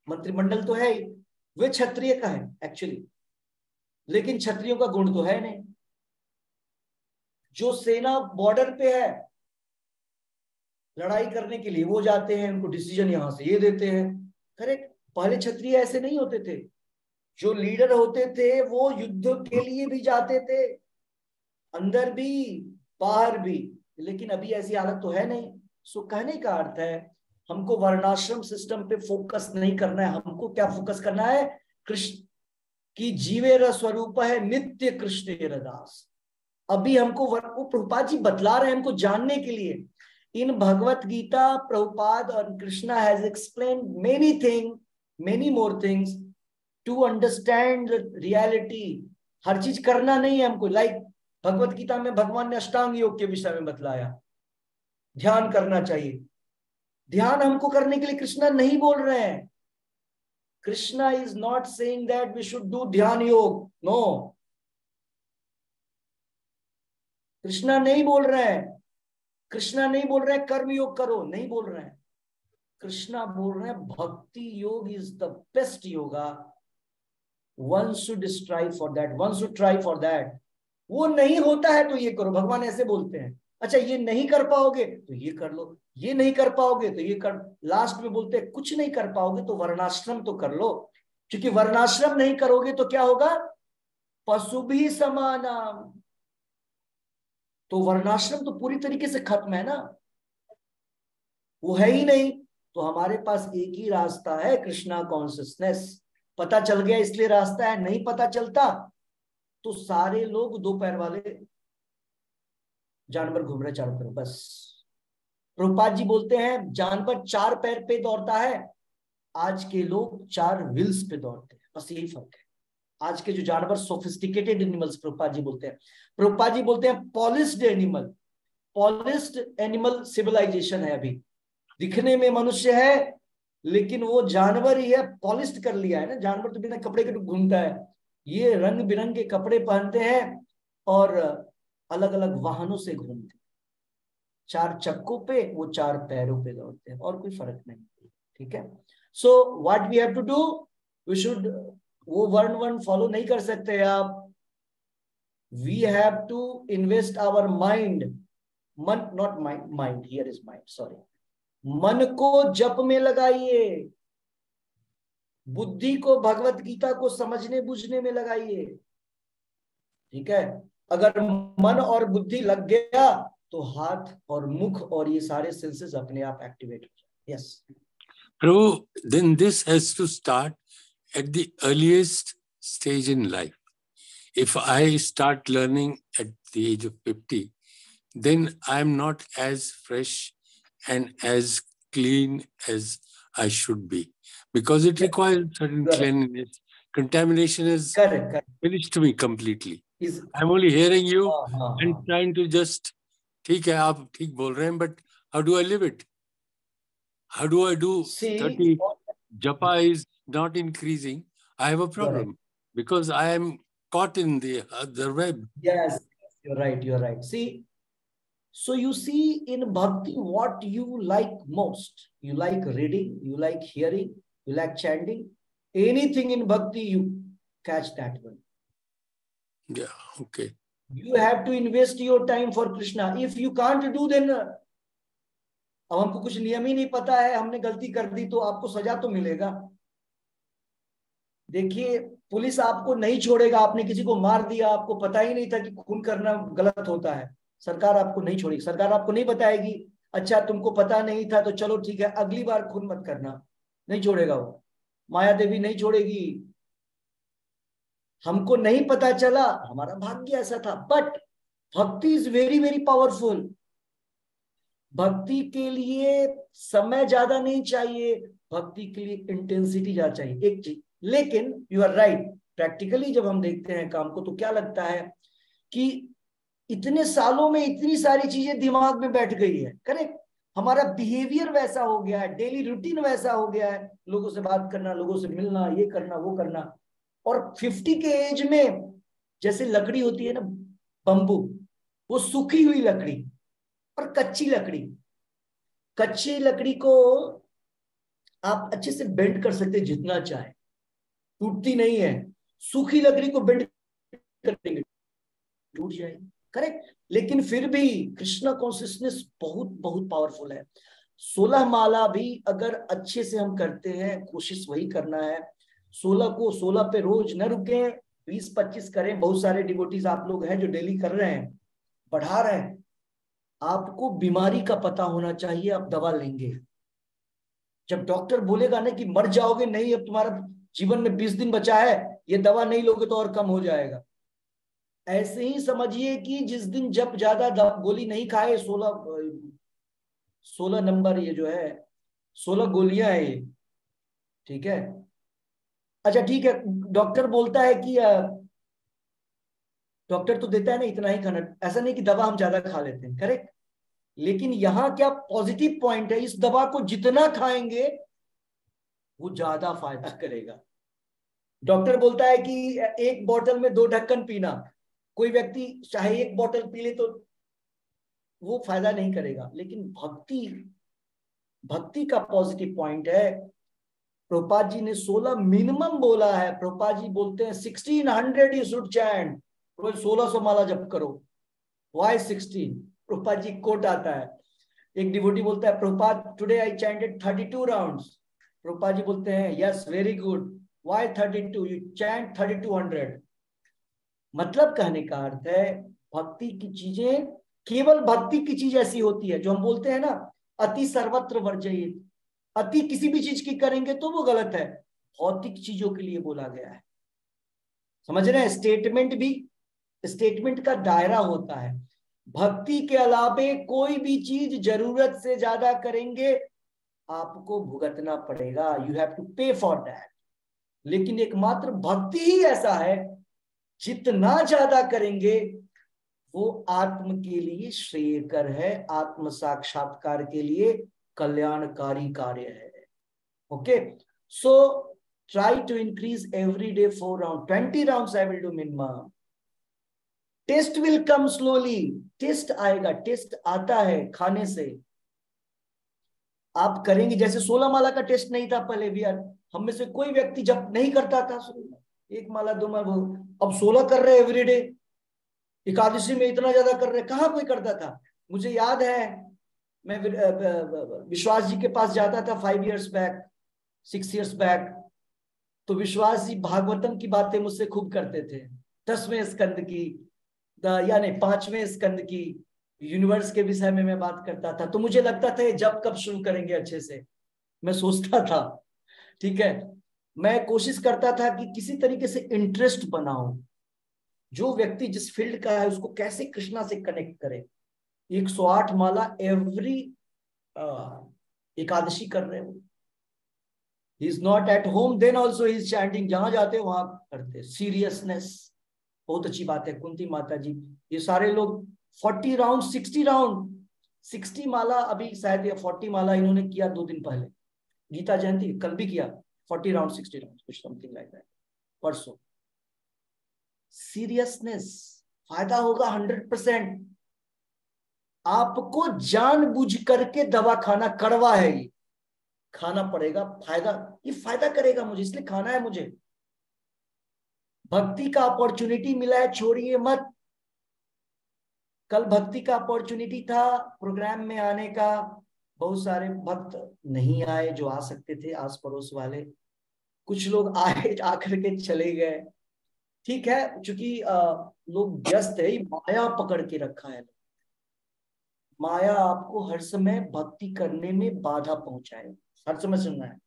[SPEAKER 1] मंत्रिमंडल तो है ही, वे क्षत्रिय का है एक्चुअली, लेकिन क्षत्रियों का गुण तो है नहीं। जो सेना बॉर्डर पे है लड़ाई करने के लिए, वो जाते हैं, उनको डिसीजन यहां से ये देते हैं, करेक्ट। पहले क्षत्रिय ऐसे नहीं होते थे, जो लीडर होते थे वो युद्ध के लिए भी जाते थे, अंदर भी बाहर भी, लेकिन अभी ऐसी हालत तो है नहीं। सो कहने का अर्थ है, हमको वर्णाश्रम सिस्टम पे फोकस नहीं करना है, हमको क्या फोकस करना है, कृष्ण की जीवेर स्वरूप है नित्य कृष्ण दास। अभी हमको वो प्रभुपाद जी बतला रहे हैं हमको जानने के लिए। इन भगवत गीता प्रभुपाद और Krishna has explain many thing, many more things to understand reality. हर चीज करना नहीं है हमको, लाइक भगवत गीता में भगवान ने अष्टांग योग के विषय में बतलाया, ध्यान करना चाहिए। ध्यान हमको करने के लिए कृष्णा नहीं बोल रहे हैं। Krishna is not saying that we should do dhyan yoga, no, Krishna नहीं बोल रहे हैं। कृष्णा नहीं बोल रहे हैं कर्म योग करो, नहीं बोल रहे हैं। कृष्णा बोल रहे हैं भक्ति योग is the best yoga, one should strive for that, one should try for that. वो नहीं होता है तो ये करो, भगवान ऐसे बोलते हैं। अच्छा, ये नहीं कर पाओगे तो ये कर लो, ये नहीं कर पाओगे तो ये कर, लास्ट में बोलते हैं कुछ नहीं कर पाओगे तो वर्णाश्रम तो कर लो, क्योंकि वर्णाश्रम नहीं करोगे तो क्या होगा, पशु भी समाना। तो वर्णाश्रम तो पूरी तरीके से खत्म है ना, वो है ही नहीं। तो हमारे पास एक ही रास्ता है, कृष्णा कॉन्शियसनेस। पता चल गया इसलिए रास्ता है, नहीं पता चलता तो सारे लोग दो पैर वाले जानवर घूम रहे चारों तरफ बस। प्रभुपाद जी बोलते हैं जानवर चार पैर पे दौड़ता है, आज के लोग चार व्हील्स पे दौड़ते हैं, बस यही फर्क है। आज के जो जानवर सोफिस्टिकेटेड एनिमल्स, प्रभुपाद जी बोलते हैं polished animal, polished animal civilization है। अभी दिखने में मनुष्य है लेकिन वो जानवर ही है, पॉलिश्ड कर लिया है ना। जानवर तो बिना कपड़े के घूमता है, ये रंग बिरंगे कपड़े पहनते हैं और अलग अलग वाहनों से घूमते हैं, चार चक्कों पे, वो चार पैरों पे दौड़ते हैं, और कोई फर्क नहीं। ठीक है, so what we have to do, we should, वो वर्ण फॉलो नहीं कर सकते आप। We have to invest our mind, मन not mind, here is mind, sorry, मन को जप में लगाइए, बुद्धि को भगवत गीता को समझने बुझने में लगाइए। ठीक है, अगर मन और बुद्धि लग गया तो हाथ और मुख और ये सारे सेंसेस अपने आप एक्टिवेट हो जाए। Yes
[SPEAKER 4] Prabhu, then this has to start at the earliest stage in life. If I start learning at the age of 50, then I'm not as fresh and as clean as I should be, because it requires certain cleanliness. Contamination is finished me completely. I'm only hearing you and trying to just, ठीक है, आप ठीक बोल रहे हैं, but how do I live it? How do I do 30? Japa is not increasing. I have a problem because I am caught in the web.
[SPEAKER 1] Yes, you're right. See, so you see in bhakti what you like most. You like reading, you like hearing, you like chanting. Anything in bhakti, you catch that one.
[SPEAKER 4] Yeah, okay.
[SPEAKER 1] You have to invest your time for Krishna. If you can't do, then अब हमको कुछ नियम ही नहीं पता है, हमने गलती कर दी तो आपको सजा तो मिलेगा। देखिए, पुलिस आपको नहीं छोड़ेगा, आपने किसी को मार दिया, आपको पता ही नहीं था कि खून करना गलत होता है, सरकार आपको नहीं छोड़ेगी। सरकार आपको नहीं बताएगी अच्छा तुमको पता नहीं था तो चलो ठीक है अगली बार खून मत करना, नहीं छोड़ेगा वो। माया देवी नहीं छोड़ेगी, हमको नहीं पता चला, हमारा भाग्य ऐसा था। बट भक्ति इज वेरी वेरी पावरफुल। भक्ति के लिए समय ज्यादा नहीं चाहिए, भक्ति के लिए इंटेंसिटी ज्यादा चाहिए, एक चीज। लेकिन यू आर राइट, प्रैक्टिकली जब हम देखते हैं काम को तो क्या लगता है कि इतने सालों में इतनी सारी चीजें दिमाग में बैठ गई है। करेक्ट, हमारा बिहेवियर वैसा हो गया है, डेली रूटीन वैसा हो गया है, लोगों से बात करना, लोगों से मिलना, ये करना वो करना। और 50 के एज में जैसे लकड़ी होती है ना, बंबू, वो सूखी हुई लकड़ी और कच्ची लकड़ी, कच्ची लकड़ी को आप अच्छे से बेंड कर सकते जितना चाहे, टूटती नहीं है। सूखी लकड़ी को बेंड करेंगे टूट जाएगी। करेक्ट, लेकिन फिर भी कृष्णा कॉन्शियसनेस बहुत बहुत पावरफुल है। 16 माला भी अगर अच्छे से हम करते हैं, कोशिश वही करना है, 16 पे रोज न रुके, 20-25 करें। बहुत सारे डिवोटीज आप लोग हैं जो डेली कर रहे हैं, बढ़ा रहे हैं। आपको बीमारी का पता होना चाहिए, आप दवा लेंगे। जब डॉक्टर बोलेगा ना कि मर जाओगे, नहीं अब तुम्हारा जीवन में 20 दिन बचा है, ये दवा नहीं लोगे तो और कम हो जाएगा, ऐसे ही समझिए कि जिस दिन जब ज्यादा गोली नहीं खाए, 16 नंबर ये जो है 16 गोलियां है ये, ठीक है। अच्छा ठीक है, डॉक्टर बोलता है कि डॉक्टर तो देता है ना इतना ही खाना, ऐसा नहीं कि दवा हम ज्यादा खा लेते हैं। करेक्ट, लेकिन यहां क्या पॉजिटिव पॉइंट है, इस दवा को जितना खाएंगे वो ज्यादा फायदा करेगा। डॉक्टर बोलता है कि एक बोतल में 2 ढक्कन पीना, कोई व्यक्ति चाहे एक बोतल पी ले तो वो फायदा नहीं करेगा। लेकिन भक्ति का पॉजिटिव पॉइंट है। प्रभुपाद जी ने 16 मिनिमम बोला है। प्रभुपाद जी बोलते हैं 1600 यू शुड चैंट, रोज 1600 माला जप करो। व्हाई 16? प्रभुपाद जी कोट आता है, एक डिवोटी बोलता है Prabhupada today I chanted 32 rounds. Prabhupada ji बोलते हैं yes very good, why 32? You chant 3200। मतलब कहने का अर्थ है भक्ति की चीजें, केवल भक्ति की चीज ऐसी होती है जो हम बोलते हैं ना अति सर्वत्र वर्जयेत, अति किसी भी चीज की करेंगे तो वो गलत है। भौतिक चीजों के लिए बोला गया है, समझ रहे हैं। स्टेटमेंट भी, स्टेटमेंट का दायरा होता है। भक्ति के अलावे कोई भी चीज जरूरत से ज्यादा करेंगे आपको भुगतना पड़ेगा, यू हैव टू पे फॉर दैट। लेकिन एकमात्र भक्ति ही ऐसा है, जितना ज्यादा करेंगे वो आत्म के लिए श्रेयकर है, आत्म साक्षात्कार के लिए कल्याणकारी कार्य है। Okay, so try to increase every day 4 round, 20 rounds I will do minimum. Taste will come slowly, taste आएगा, टेस्ट आता है खाने से। आप करेंगे, जैसे 16 माला का टेस्ट नहीं था पहले भी, हम में से कोई व्यक्ति जब नहीं करता था 1 माला 2 माला, अब 16 कर रहे एवरीडे। एकादशी में इतना ज्यादा कर रहे, कहाँ कोई करता था। मुझे याद है मैं विश्वास जी के पास जाता था 5 years बैक, 6 years बैक, तो विश्वास जी भागवतम की बातें मुझसे खूब करते थे, 10वें स्कंद की यानी 5वें स्कंद की, यूनिवर्स के विषय में मैं बात करता था। तो मुझे लगता था जब कब शुरू करेंगे अच्छे से, मैं सोचता था। ठीक है, मैं कोशिश करता था कि किसी तरीके से इंटरेस्ट बनाऊं, जो व्यक्ति जिस फील्ड का है उसको कैसे कृष्णा से कनेक्ट करे। 108 माला एवरी एकादशी कर रहे हो, he is not at home then also he is chanting, जहां जाते हो वहां करते। सीरियसनेस बहुत अच्छी बात है। कुंती माता जी, ये सारे लोग 40 राउंड 60 राउंड 60 माला, अभी शायद ये 40 माला इन्होंने किया 2 दिन पहले, गीता जयंती कल भी किया 40 राउंड 60 राउंड कुछ समथिंग लाइक दैट परसों। सीरियसनेस, फायदा होगा 100%। आपको जानबूझ करके दवा खाना, कड़वा है ये, खाना पड़ेगा, फायदा, ये फायदा करेगा मुझे, इसलिए खाना है मुझे। भक्ति का अपॉर्चुनिटी मिला है, छोड़िए मत। कल भक्ति का अपॉर्चुनिटी था प्रोग्राम में आने का, बहुत सारे भक्त नहीं आए जो आ सकते थे, आस पड़ोस वाले। कुछ लोग आए, आकर के चले गए। ठीक है, चूंकि लोग व्यस्त है, माया पकड़ के रखा है। माया आपको हर समय भक्ति करने में बाधा पहुंचाए, हर समय सुनना है।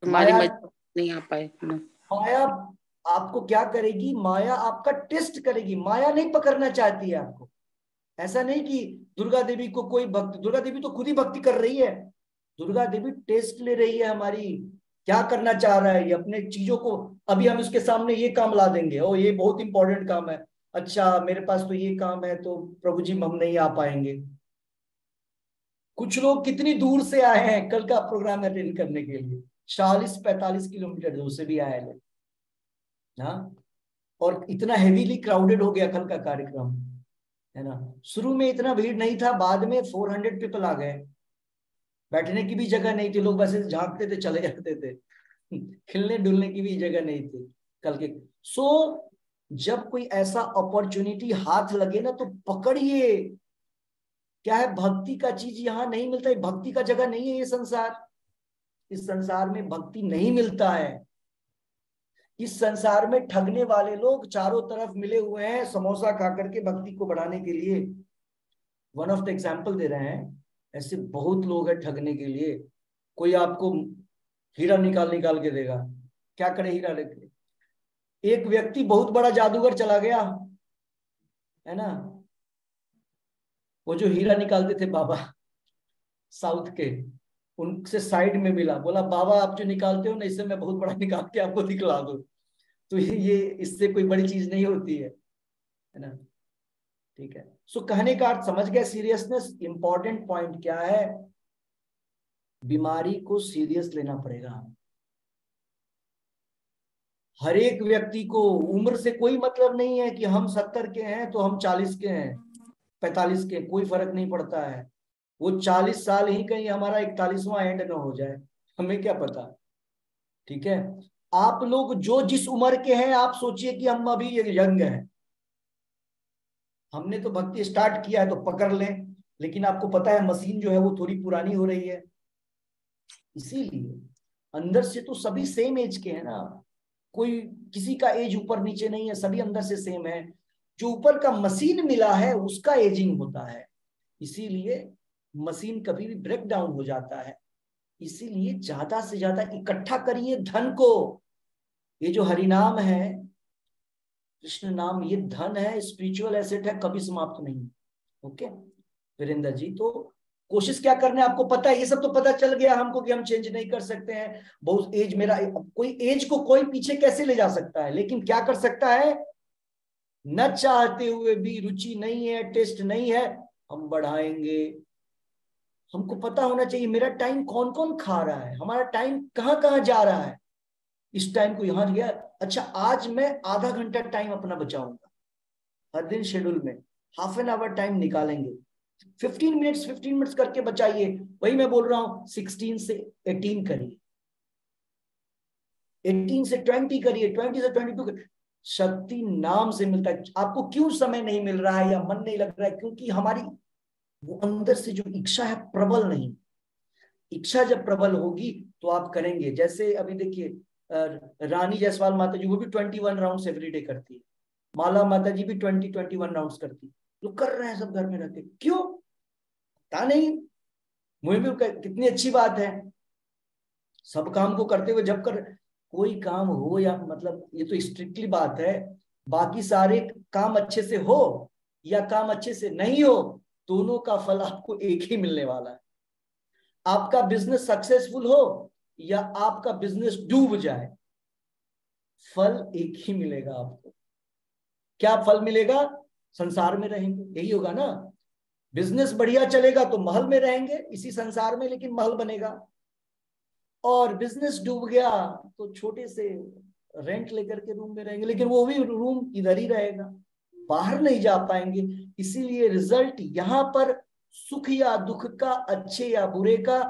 [SPEAKER 5] तुम्हारी
[SPEAKER 1] माया
[SPEAKER 5] मदद नहीं आ पाए।
[SPEAKER 1] माया आपको क्या करेगी माया, आपका टेस्ट करेगी। माया नहीं पकड़ना चाहती है आपको। ऐसा नहीं कि दुर्गा देवी को कोई भक्ति, दुर्गा देवी तो खुद ही भक्ति कर रही है। दुर्गा देवी टेस्ट ले रही है हमारी, क्या करना चाह रहा है ये अपने चीजों को। अभी हम उसके सामने ये काम ला देंगे, ओ ये बहुत इंपॉर्टेंट काम है, अच्छा मेरे पास तो ये काम है तो प्रभु जी हम नहीं आ पाएंगे। कुछ लोग कितनी दूर से आए हैं कल का प्रोग्राम अटेंड करने के लिए, 40-45 किलोमीटर दूर से भी आए लोग। हाँ, और इतना हेवीली क्राउडेड हो गया कल का कार्यक्रम, है ना। शुरू में इतना भीड़ नहीं था, बाद में 400 पीपल आ गए। बैठने की भी जगह नहीं थी, लोग बस झांकते थे चले जाते थे। खिलने डुलने की भी जगह नहीं थी कल के। सो जब कोई ऐसा अपॉर्चुनिटी हाथ लगे ना तो पकड़िए। क्या है, भक्ति का चीज यहाँ नहीं मिलता है, भक्ति का जगह नहीं है ये संसार। इस संसार में भक्ति नहीं मिलता है। इस संसार में ठगने वाले लोग चारों तरफ मिले हुए हैं समोसा खा करके भक्ति को बढ़ाने के लिए। वन ऑफ द एग्जाम्पल दे रहे हैं, ऐसे बहुत लोग हैं ठगने के लिए। कोई आपको हीरा निकाल के देगा, क्या करे हीरा लेके। एक व्यक्ति बहुत बड़ा जादूगर चला गया, है ना, वो जो हीरा निकालते थे बाबा साउथ के, उनसे साइड में मिला, बोला बाबा आप जो निकालते हो ना इससे मैं बहुत बड़ा निकाल के आपको दिखला दूं। तो ये इससे कोई बड़ी चीज नहीं होती है ना। ठीक है, सो कहने का अर्थ समझ गए सीरियसनेस। इंपॉर्टेंट पॉइंट क्या है, बीमारी को सीरियस लेना पड़ेगा। हर एक व्यक्ति को उम्र से कोई मतलब नहीं है कि हम 70 के हैं तो हम 40 के हैं, 45 के, कोई फर्क नहीं पड़ता है। वो 40 साल ही कहीं हमारा 41वां एंड ना हो जाए, हमें क्या पता। ठीक है, आप लोग जो जिस उम्र के हैं आप सोचिए कि हम अभी यंग हैं, हमने तो भक्ति स्टार्ट किया है तो पकड़ लें, लेकिन आपको पता है मशीन जो है वो थोड़ी पुरानी हो रही है। इसीलिए अंदर से तो सभी सेम एज के हैं ना, कोई किसी का एज ऊपर नीचे नहीं है, सभी अंदर से सेम है। जो ऊपर का मशीन मिला है उसका एजिंग होता है, इसीलिए मशीन कभी भी ब्रेक डाउन हो जाता है। इसीलिए ज्यादा से ज्यादा इकट्ठा करिए धन को। ये जो हरिनाम है, कृष्ण नाम, ये धन है, स्पिरिचुअल एसेट है, कभी समाप्त नहीं। ओके वीरेंद्र जी, तो कोशिश क्या करना है आपको पता है, ये सब तो पता चल गया हमको कि हम चेंज नहीं कर सकते हैं। बहुत एज मेरा, कोई एज को कोई पीछे कैसे ले जा सकता है, लेकिन क्या कर सकता है, न चाहते हुए भी, रुचि नहीं है, टेस्ट नहीं है, हम बढ़ाएंगे। हमको पता होना चाहिए मेरा टाइम कौन कौन खा रहा है, हमारा टाइम कहाँ कहाँ जा रहा है। इस टाइम को यहाँ लिया, अच्छा आज मैं आधा घंटा टाइम अपना बचाऊंगा, हर दिन शेड्यूल में हाफ एन आवर टाइम निकालेंगे। 15 मिनट्स करके बचाइए। वही मैं बोल रहा हूं, 16 से 18 करिए, 18 से 20 करिए, 20 से 22 करिए। शक्ति नाम से मिलता है। आपको क्यों समय नहीं मिल रहा है या मन नहीं लग रहा है, क्योंकि हमारी वो अंदर से जो इच्छा है प्रबल नहीं। इच्छा जब प्रबल होगी तो आप करेंगे। जैसे अभी देखिए रानी जायसवाल माता जी, वो भी 21 राउंड्स एवरीडे करती है। माला माता जी भी 21 राउंड्स करती है। लोग कर रहे हैं सब घर में रहते, क्यों पता नहीं, मुझे भी कितनी अच्छी बात है। सब काम को करते हुए जब कर कोई काम हो, या मतलब ये तो स्ट्रिक्टली बात है, बाकी सारे काम अच्छे से हो या काम अच्छे से नहीं हो, दोनों का फल आपको एक ही मिलने वाला है। आपका बिजनेस सक्सेसफुल हो या आपका बिजनेस डूब जाए, फल एक ही मिलेगा आपको। क्या फल मिलेगा, संसार में रहेंगे, यही होगा ना। बिजनेस बढ़िया चलेगा तो महल में रहेंगे इसी संसार में, लेकिन महल बनेगा। और बिजनेस डूब गया तो छोटे से रेंट लेकर के रूम में रहेंगे, लेकिन वो भी रूम इधर ही रहेगा, बाहर नहीं जा पाएंगे। इसीलिए रिजल्ट यहाँ पर सुख या दुख का, अच्छे या बुरे का,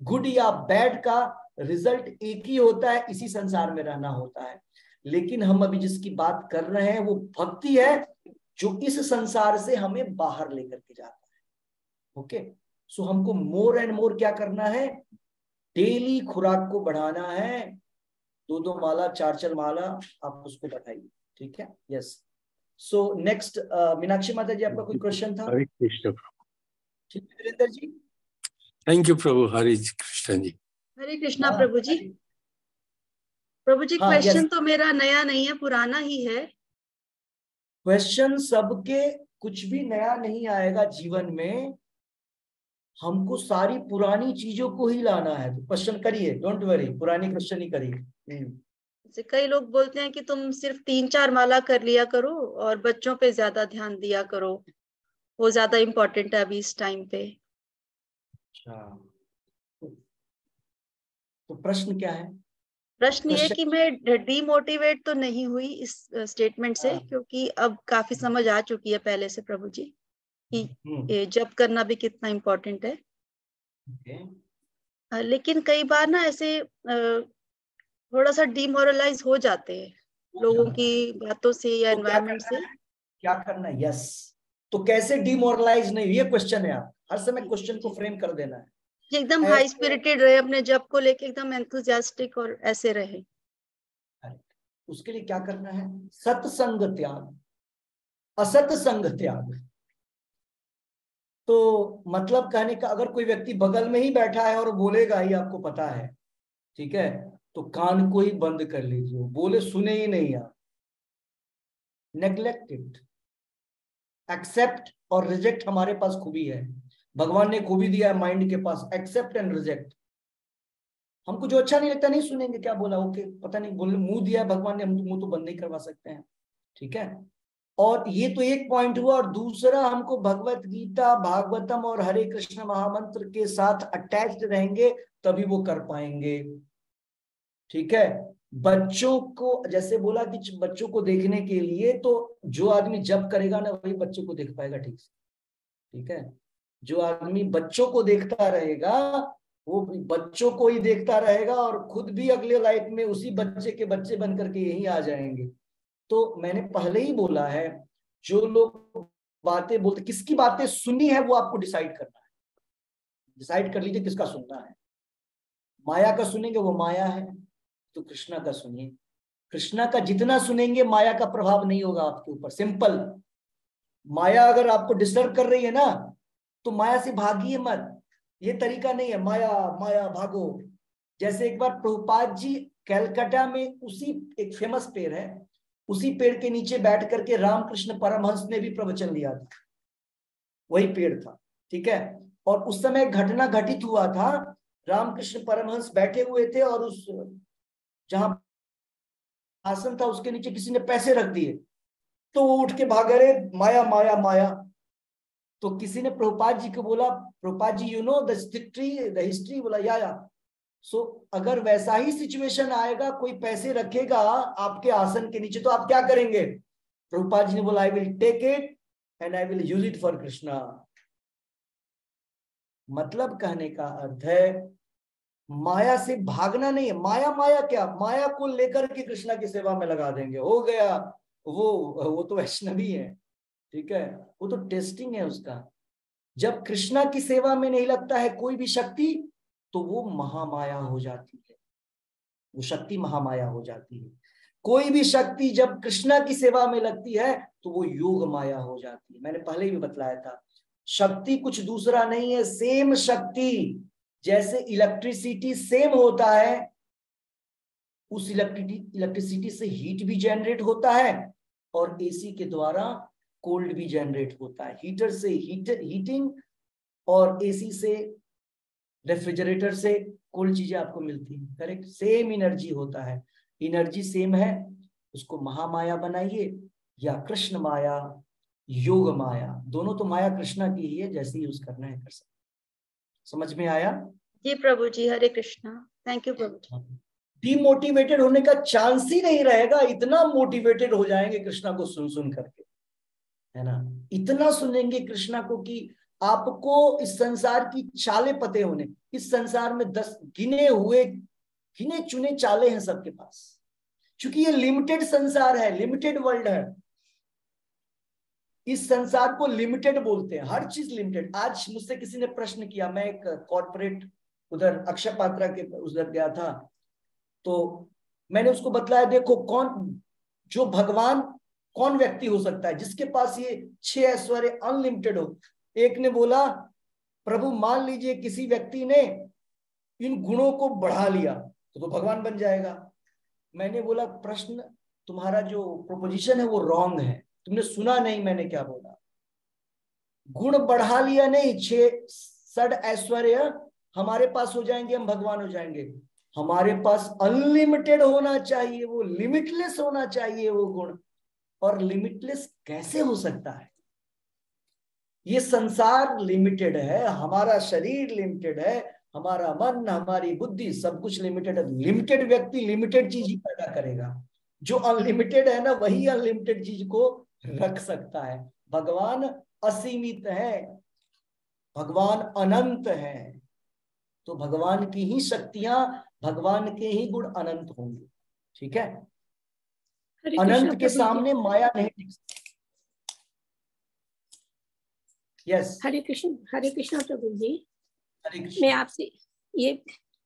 [SPEAKER 1] गुड या बैड का रिजल्ट एक ही होता है, इसी संसार में रहना होता है। लेकिन हम अभी जिसकी बात कर रहे हैं वो भक्ति है, जो इस संसार से हमें बाहर लेकर के जाता है। ओके, सो हमको मोर एंड मोर क्या करना है, डेली खुराक को बढ़ाना है। 2-2 माला, 4-4 माला आप उसको बढ़ाइए। ठीक है, यस। सो नेक्स्ट मीनाक्षी माता जी, आपका कोई क्वेश्चन था?
[SPEAKER 4] हरे कृष्ण प्रभु।
[SPEAKER 1] ठीक है वीरेंद्र जी,
[SPEAKER 4] थैंक यू प्रभु। हरे कृष्ण जी।
[SPEAKER 5] हरे कृष्णा प्रभु जी। प्रभु जी
[SPEAKER 1] हाँ,
[SPEAKER 5] क्वेश्चन तो मेरा नया नहीं है, पुराना ही है।
[SPEAKER 1] क्वेश्चन सबके, कुछ भी नया नहीं आएगा जीवन में, हमको सारी पुरानी चीजों को ही लाना है। तो क्वेश्चन करिए, डोंट वरी, पुरानी क्वेश्चन ही करिए।
[SPEAKER 5] जैसे कई लोग बोलते हैं कि तुम सिर्फ 3-4 माला कर लिया करो और बच्चों पे ज्यादा ध्यान दिया करो, वो ज्यादा इम्पोर्टेंट है अभी इस टाइम पे।
[SPEAKER 1] अच्छा, तो प्रश्न क्या है?
[SPEAKER 5] प्रश्न ये कि मैं डीमोटिवेट तो नहीं हुई इस स्टेटमेंट से, क्योंकि अब काफी समझ आ चुकी है पहले से प्रभु जी कि ये जप करना भी कितना इम्पोर्टेंट है। लेकिन कई बार ना ऐसे थोड़ा सा डिमोरलाइज हो जाते हैं लोगों की बातों से या एनवायरनमेंट से।
[SPEAKER 1] क्या करना है? यस, तो कैसे डिमोरलाइज नहीं, ये क्वेश्चन है। आप हर समय क्वेश्चन को फ्रेम कर देना है।
[SPEAKER 5] एकदम हाई स्पिरिटेड रहे, अपने जप को लेके एकदम एंथुसियास्टिक और ऐसे रहे।
[SPEAKER 1] उसके लिए क्या करना है? सत्संग त्याग, असत्संग त्याग। तो मतलब कहने का, अगर कोई व्यक्ति बगल में ही बैठा है और बोलेगा ही, आपको पता है, ठीक है, तो कान को ही बंद कर लीजिए, बोले सुने ही नहीं आप। नेग्लेक्टेड, एक्सेप्ट और रिजेक्ट हमारे पास खूबी है, भगवान ने खूबी दिया है माइंड के पास, एक्सेप्ट एंड रिजेक्ट। हमको जो अच्छा नहीं लगता नहीं सुनेंगे, क्या बोला, ओके, पता नहीं, बोले मुंह दिया है भगवान ने, हम मुंह तो बंद नहीं करवा सकते हैं, ठीक है। और ये तो एक पॉइंट हुआ। और दूसरा, हमको भगवत गीता, भागवतम और हरे कृष्ण महामंत्र के साथ अटैच्ड रहेंगे, तभी वो कर पाएंगे, ठीक है। बच्चों को, जैसे बोला कि बच्चों को देखने के लिए, तो जो आदमी जब करेगा ना, वही बच्चों को देख पाएगा ठीक से, ठीक है। जो आदमी बच्चों को देखता रहेगा, वो बच्चों को ही देखता रहेगा, और खुद भी अगले लाइफ में उसी बच्चे के बच्चे बन करके यही आ जाएंगे। तो मैंने पहले ही बोला है, जो लोग बातें बोलते, किसकी बातें सुननी है वो आपको डिसाइड करना है। डिसाइड कर लीजिए किसका सुनना है। माया का सुनेंगे वो माया है, तो कृष्णा का सुनिए। कृष्णा का जितना सुनेंगे माया का प्रभाव नहीं होगा आपके ऊपर। सिंपल, माया अगर आपको डिस्टर्ब कर रही है ना, तो माया से भागिए मत। ये तरीका नहीं है माया माया भागो। जैसे एक बार प्रभुपाद जी कलकत्ता में, उसी एक फेमस पेड़ है, उसी पेड़ के नीचे बैठ करके रामकृष्ण परमहंस ने भी प्रवचन लिया था, वही पेड़ था, ठीक है। और उस समय घटना घटित हुआ था, रामकृष्ण परमहंस बैठे हुए थे, और उस जहां आसन था उसके नीचे किसी ने पैसे रख दिए, तो वो उठ के भाग रहे, माया माया माया। तो किसी ने प्रभुपाद जी को बोला, Prabhupada ji, you know the history? बोला या। सो अगर वैसा ही सिचुएशन आएगा, कोई पैसे रखेगा आपके आसन के नीचे, तो आप क्या करेंगे? प्रभुपाद जी ने बोला, I will take it and I will use it for Krishna. मतलब कहने का अर्थ है, माया से भागना नहीं है। माया माया क्या, माया को लेकर के कृष्णा की सेवा में लगा देंगे, हो गया। वो तो वैष्णवी है, ठीक है, वो तो टेस्टिंग है उसका। जब कृष्णा की सेवा में नहीं लगता है कोई भी शक्ति, तो वो महामाया हो जाती है, वो शक्ति महामाया हो जाती है। कोई भी शक्ति जब कृष्णा की सेवा में लगती है, तो वो योग माया हो जाती है। मैंने पहले भी बतलाया था, शक्ति कुछ दूसरा नहीं है, सेम शक्ति। जैसे इलेक्ट्रिसिटी सेम होता है, उस इलेक्ट्रिसिटी से हीट भी जनरेट होता है, और एसी के द्वारा कोल्ड भी जनरेट होता है। हीटर से हीटिंग, और एसी से, रेफ्रिजरेटर से कोल्ड चीजें आपको मिलती है, करेक्ट। सेम एनर्जी होता है, एनर्जी सेम है। उसको महामाया बनाइए या कृष्ण माया, योग माया, दोनों तो माया कृष्णा की ही है, जैसे यूज करना है कर सकते। समझ में आया?
[SPEAKER 5] जी Prabhu ji, Hare Krishna. Thank you Prabhu ji.
[SPEAKER 1] Demotivated होने का चांस ही नहीं रहेगा, इतना मोटिवेटेड हो जाएंगे कृष्णा को सुन सुन करके, है ना। इतना सुनेंगे कृष्णा को कि आपको इस संसार की चाले पते होने। इस संसार में 10 गिने चुने चाले हैं सबके पास, क्योंकि ये लिमिटेड संसार है, लिमिटेड वर्ल्ड है। इस संसार को लिमिटेड बोलते हैं, हर चीज लिमिटेड। आज मुझसे किसी ने प्रश्न किया, मैं एक कॉर्पोरेट उधर अक्षय पात्रा के उधर गया था, तो मैंने उसको बतलाया, देखो जो भगवान कौन व्यक्ति हो सकता है जिसके पास ये 6 ऐश्वर्य अनलिमिटेड हो। एक ने बोला, प्रभु मान लीजिए किसी व्यक्ति ने इन गुणों को बढ़ा लिया, तो भगवान बन जाएगा। मैंने बोला प्रश्न तुम्हारा जो प्रोपोजिशन है वो रॉन्ग है, तुमने सुना नहीं मैंने क्या बोला। गुण बढ़ा लिया नहीं, 6 ऐश्वर्य हमारे पास हो जाएंगे, हम भगवान हो जाएंगे। हमारे पास अनलिमिटेड होना चाहिए, वो लिमिटलेस होना चाहिए वो गुण। और लिमिटलेस कैसे हो सकता है? ये संसार लिमिटेड है, हमारा शरीर लिमिटेड है, हमारा मन, हमारी बुद्धि, सब कुछ लिमिटेड है। लिमिटेड व्यक्ति लिमिटेड चीज ही पैदा करेगा। जो अनलिमिटेड है ना, वही अनलिमिटेड चीज को रख सकता है। भगवान असीमित है, भगवान अनंत है, तो भगवान की ही शक्तियां, भगवान के ही गुण अनंत होंगे। ठीक है, अनंत के सामने माया नहीं टिक सकती। यस,
[SPEAKER 2] हरे कृष्ण प्रभु जी।
[SPEAKER 1] हरे कृष्ण।
[SPEAKER 2] मैं आपसे ये,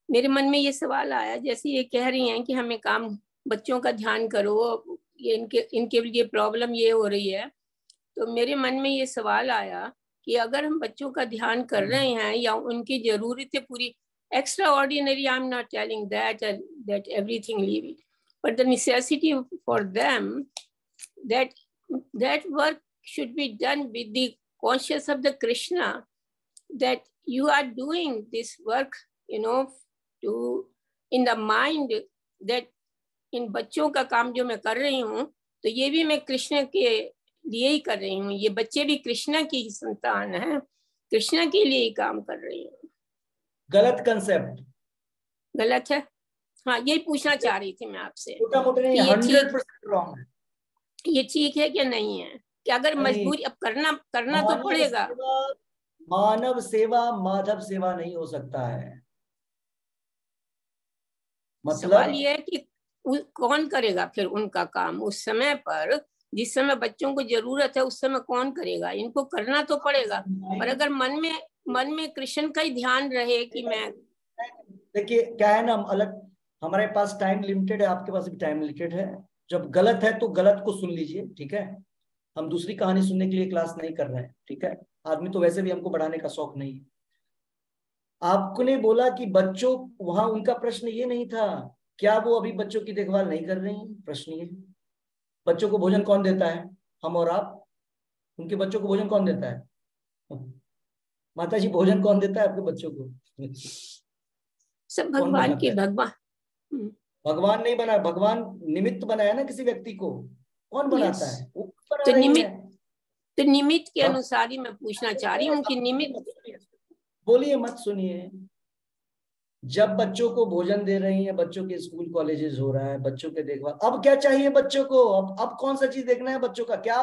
[SPEAKER 2] मेरे मन में ये सवाल आया, जैसे ये कह रही हैं कि हमें काम, बच्चों का ध्यान करो, ये इनके लिए प्रॉब्लम ये हो रही है, तो मेरे मन में ये सवाल आया कि अगर हम बच्चों का ध्यान कर रहे हैं या उनकी जरूरतें पूरी, extra ordinary, I am not telling that everything leave it, but the necessity for them, that work should be done with the conscious of the Krishna, that you are doing this work, to in the mind that इन बच्चों का काम जो मैं कर रही हूँ, तो ये भी मैं कृष्ण के लिए ही कर रही हूँ। ये बच्चे भी कृष्ण की ही संतान है, कृष्ण के लिए ही काम कर रही हूँ।
[SPEAKER 1] गलत कंसेप्ट,
[SPEAKER 2] गलत है? हाँ, यही पूछना चाह रही थी मैं आपसे।
[SPEAKER 1] छोटा मोटा नहीं, 100% रॉन्ग है।
[SPEAKER 2] ये ठीक है कि नहीं है? कि अगर मजबूरी, अब करना तो पड़ेगा।
[SPEAKER 1] मानव सेवा माधव सेवा नहीं हो सकता है। मतलब
[SPEAKER 2] सवाल ये है कि कौन करेगा फिर उनका काम उस समय पर, जिस समय बच्चों को जरूरत है, उस समय कौन करेगा? इनको करना तो पड़ेगा, पर अगर मन में कृष्ण का ही ध्यान रहे कि मैं,
[SPEAKER 1] देखिए क्या है ना, हम अलग, हमारे पास टाइम लिमिटेड है, आपके पास भी टाइम लिमिटेड है। जब गलत है तो गलत को सुन लीजिए, ठीक है। हम दूसरी कहानी सुनने के लिए क्लास नहीं कर रहे हैं, ठीक है। आदमी तो वैसे भी हमको बढ़ाने का शौक नहीं है। आपने बोला कि बच्चों, वहां उनका प्रश्न ये नहीं था, क्या वो अभी बच्चों की देखभाल नहीं कर रही हैं? प्रश्न ये, बच्चों को भोजन कौन देता है? हम और आप। उनके बच्चों को भोजन कौन देता है? माता जी, भोजन कौन देता है आपके बच्चों को?
[SPEAKER 2] सब भगवान की,
[SPEAKER 1] भगवान नहीं बनाया, भगवान निमित्त बनाया ना किसी व्यक्ति को। कौन बनाता है? वो बना
[SPEAKER 2] तो
[SPEAKER 1] रही है।
[SPEAKER 2] तो निमित्त के अनुसार ही मैं पूछना चाह रही हूँ कि निमित्त,
[SPEAKER 1] बोलिए मत, सुनिए। जब बच्चों को भोजन दे रही हैं, बच्चों के स्कूल कॉलेजेस हो रहा है, बच्चों के देखभाल, अब क्या चाहिए बच्चों को? अब कौन सा चीज देखना है बच्चों का? क्या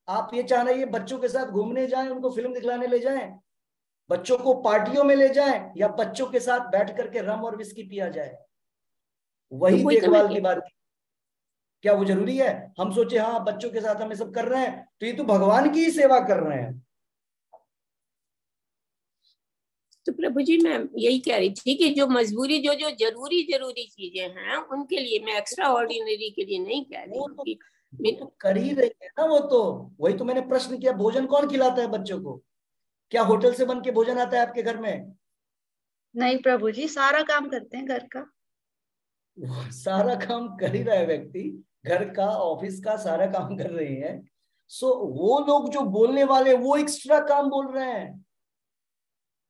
[SPEAKER 1] आप ये चाह रही है बच्चों के साथ घूमने जाएं, उनको फिल्म दिखलाने ले जाएं, बच्चों को पार्टियों में ले जाएं, या बच्चों के साथ बैठ करके रम और विस्की पिया जाए? वही देखभाल की बात। क्या वो जरूरी है? हम सोचे हाँ बच्चों के साथ हम ये सब कर रहे हैं तो ये तो भगवान की ही सेवा कर रहे हैं।
[SPEAKER 2] तो प्रभु जी मैं यही कह रही थी कि जो मजबूरी, जो जरूरी चीजें हैं, उनके लिए मैं एक्स्ट्रा ऑर्डिनरी के लिए नहीं कह रही हूँ कि
[SPEAKER 1] तो कर ही रही है ना वो। तो वही तो मैंने प्रश्न किया, भोजन कौन खिलाता है बच्चों को? क्या होटल से बन के भोजन आता है आपके घर में?
[SPEAKER 5] नहीं प्रभु जी, सारा काम करते हैं घर का।
[SPEAKER 1] सारा काम कर ही रहा है व्यक्ति, घर का, ऑफिस का, सारा काम कर रहे हैं। सो वो लोग जो बोलने वाले, वो एक्स्ट्रा काम बोल रहे हैं।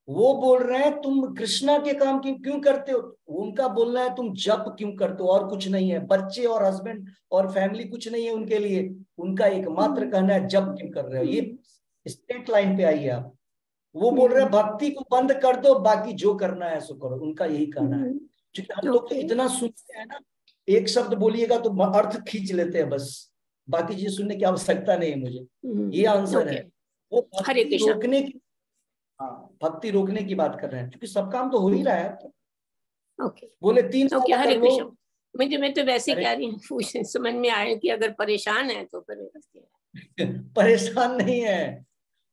[SPEAKER 1] वो बोल रहे हैं तुम कृष्णा के काम क्यों करते हो? उनका बोलना है तुम जप क्यों करते हो, और कुछ नहीं है। बच्चे और हस्बैंड और फैमिली कुछ नहीं है उनके लिए, उनका एकमात्र कहना है जप क्यों कर रहे हो। ये स्ट्रेट लाइन पे आइए आप। वो बोल रहे हैं भक्ति को बंद कर दो, बाकी जो करना है सो करो। उनका यही कहना है। क्योंकि हम लोग तो इतना सुनते हैं ना, एक शब्द बोलिएगा तो अर्थ खींच लेते हैं, बस बाकी चीज सुनने की आवश्यकता नहीं है मुझे। ये आंसर है। वो भक्ति रोकने की, हाँ भक्ति रोकने की बात कर रहे हैं, क्योंकि सब काम तो हो ही रहा है। बोले 3 साल
[SPEAKER 2] हरे कृष्ण। मैं तो वैसे कह रही हूँ, समझ में आया कि अगर परेशान है तो फिर
[SPEAKER 1] परेशान नहीं है,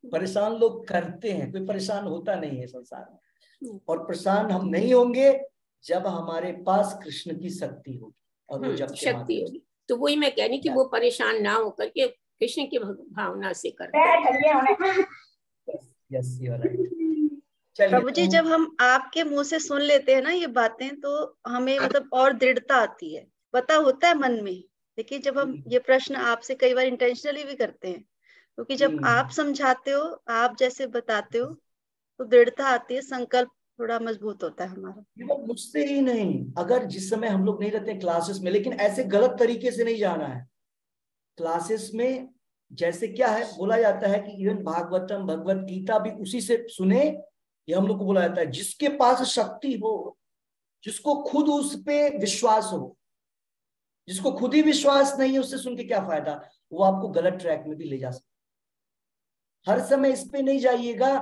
[SPEAKER 1] परेशान लोग करते हैं, कोई परेशान होता नहीं है संसार में। और परेशान हम नहीं होंगे जब हमारे पास कृष्ण की शक्ति होगी, और वो जब
[SPEAKER 2] शक्ति होगी। तो वही मैं कह रही कि वो परेशान ना होकर के कृष्ण की भावना से करते हैं।
[SPEAKER 1] Yes you are right.
[SPEAKER 5] Prabhu ji, जब हम आपके मुंह से सुन लेते हैं ना ये बातें, तो हमें मतलब और दृढ़ता आती है पता होता है मन में, लेकिन जब हम ये प्रश्न आपसे कई बार इंटेंशनली भी करते हैं, क्योंकि जब आप समझाते हो, आप जैसे बताते हो, तो दृढ़ता आती है, संकल्प थोड़ा मजबूत होता है हमारा।
[SPEAKER 1] केवल मुझसे ही नहीं, अगर जिस समय हम लोग नहीं रहते क्लासेस में, लेकिन ऐसे गलत तरीके से नहीं जाना है क्लासेस में। जैसे क्या है, बोला जाता है कि इवन भागवतम भगवत गीता भी उसी से सुने, ये हम लोग को बोला जाता है। जिसके पास शक्ति हो, जिसको खुद उस पे विश्वास हो, जिसको खुद ही विश्वास नहीं है, उससे सुन के क्या फायदा, वो आपको गलत ट्रैक में भी ले जा सकता। हर समय इस पे नहीं जाइएगा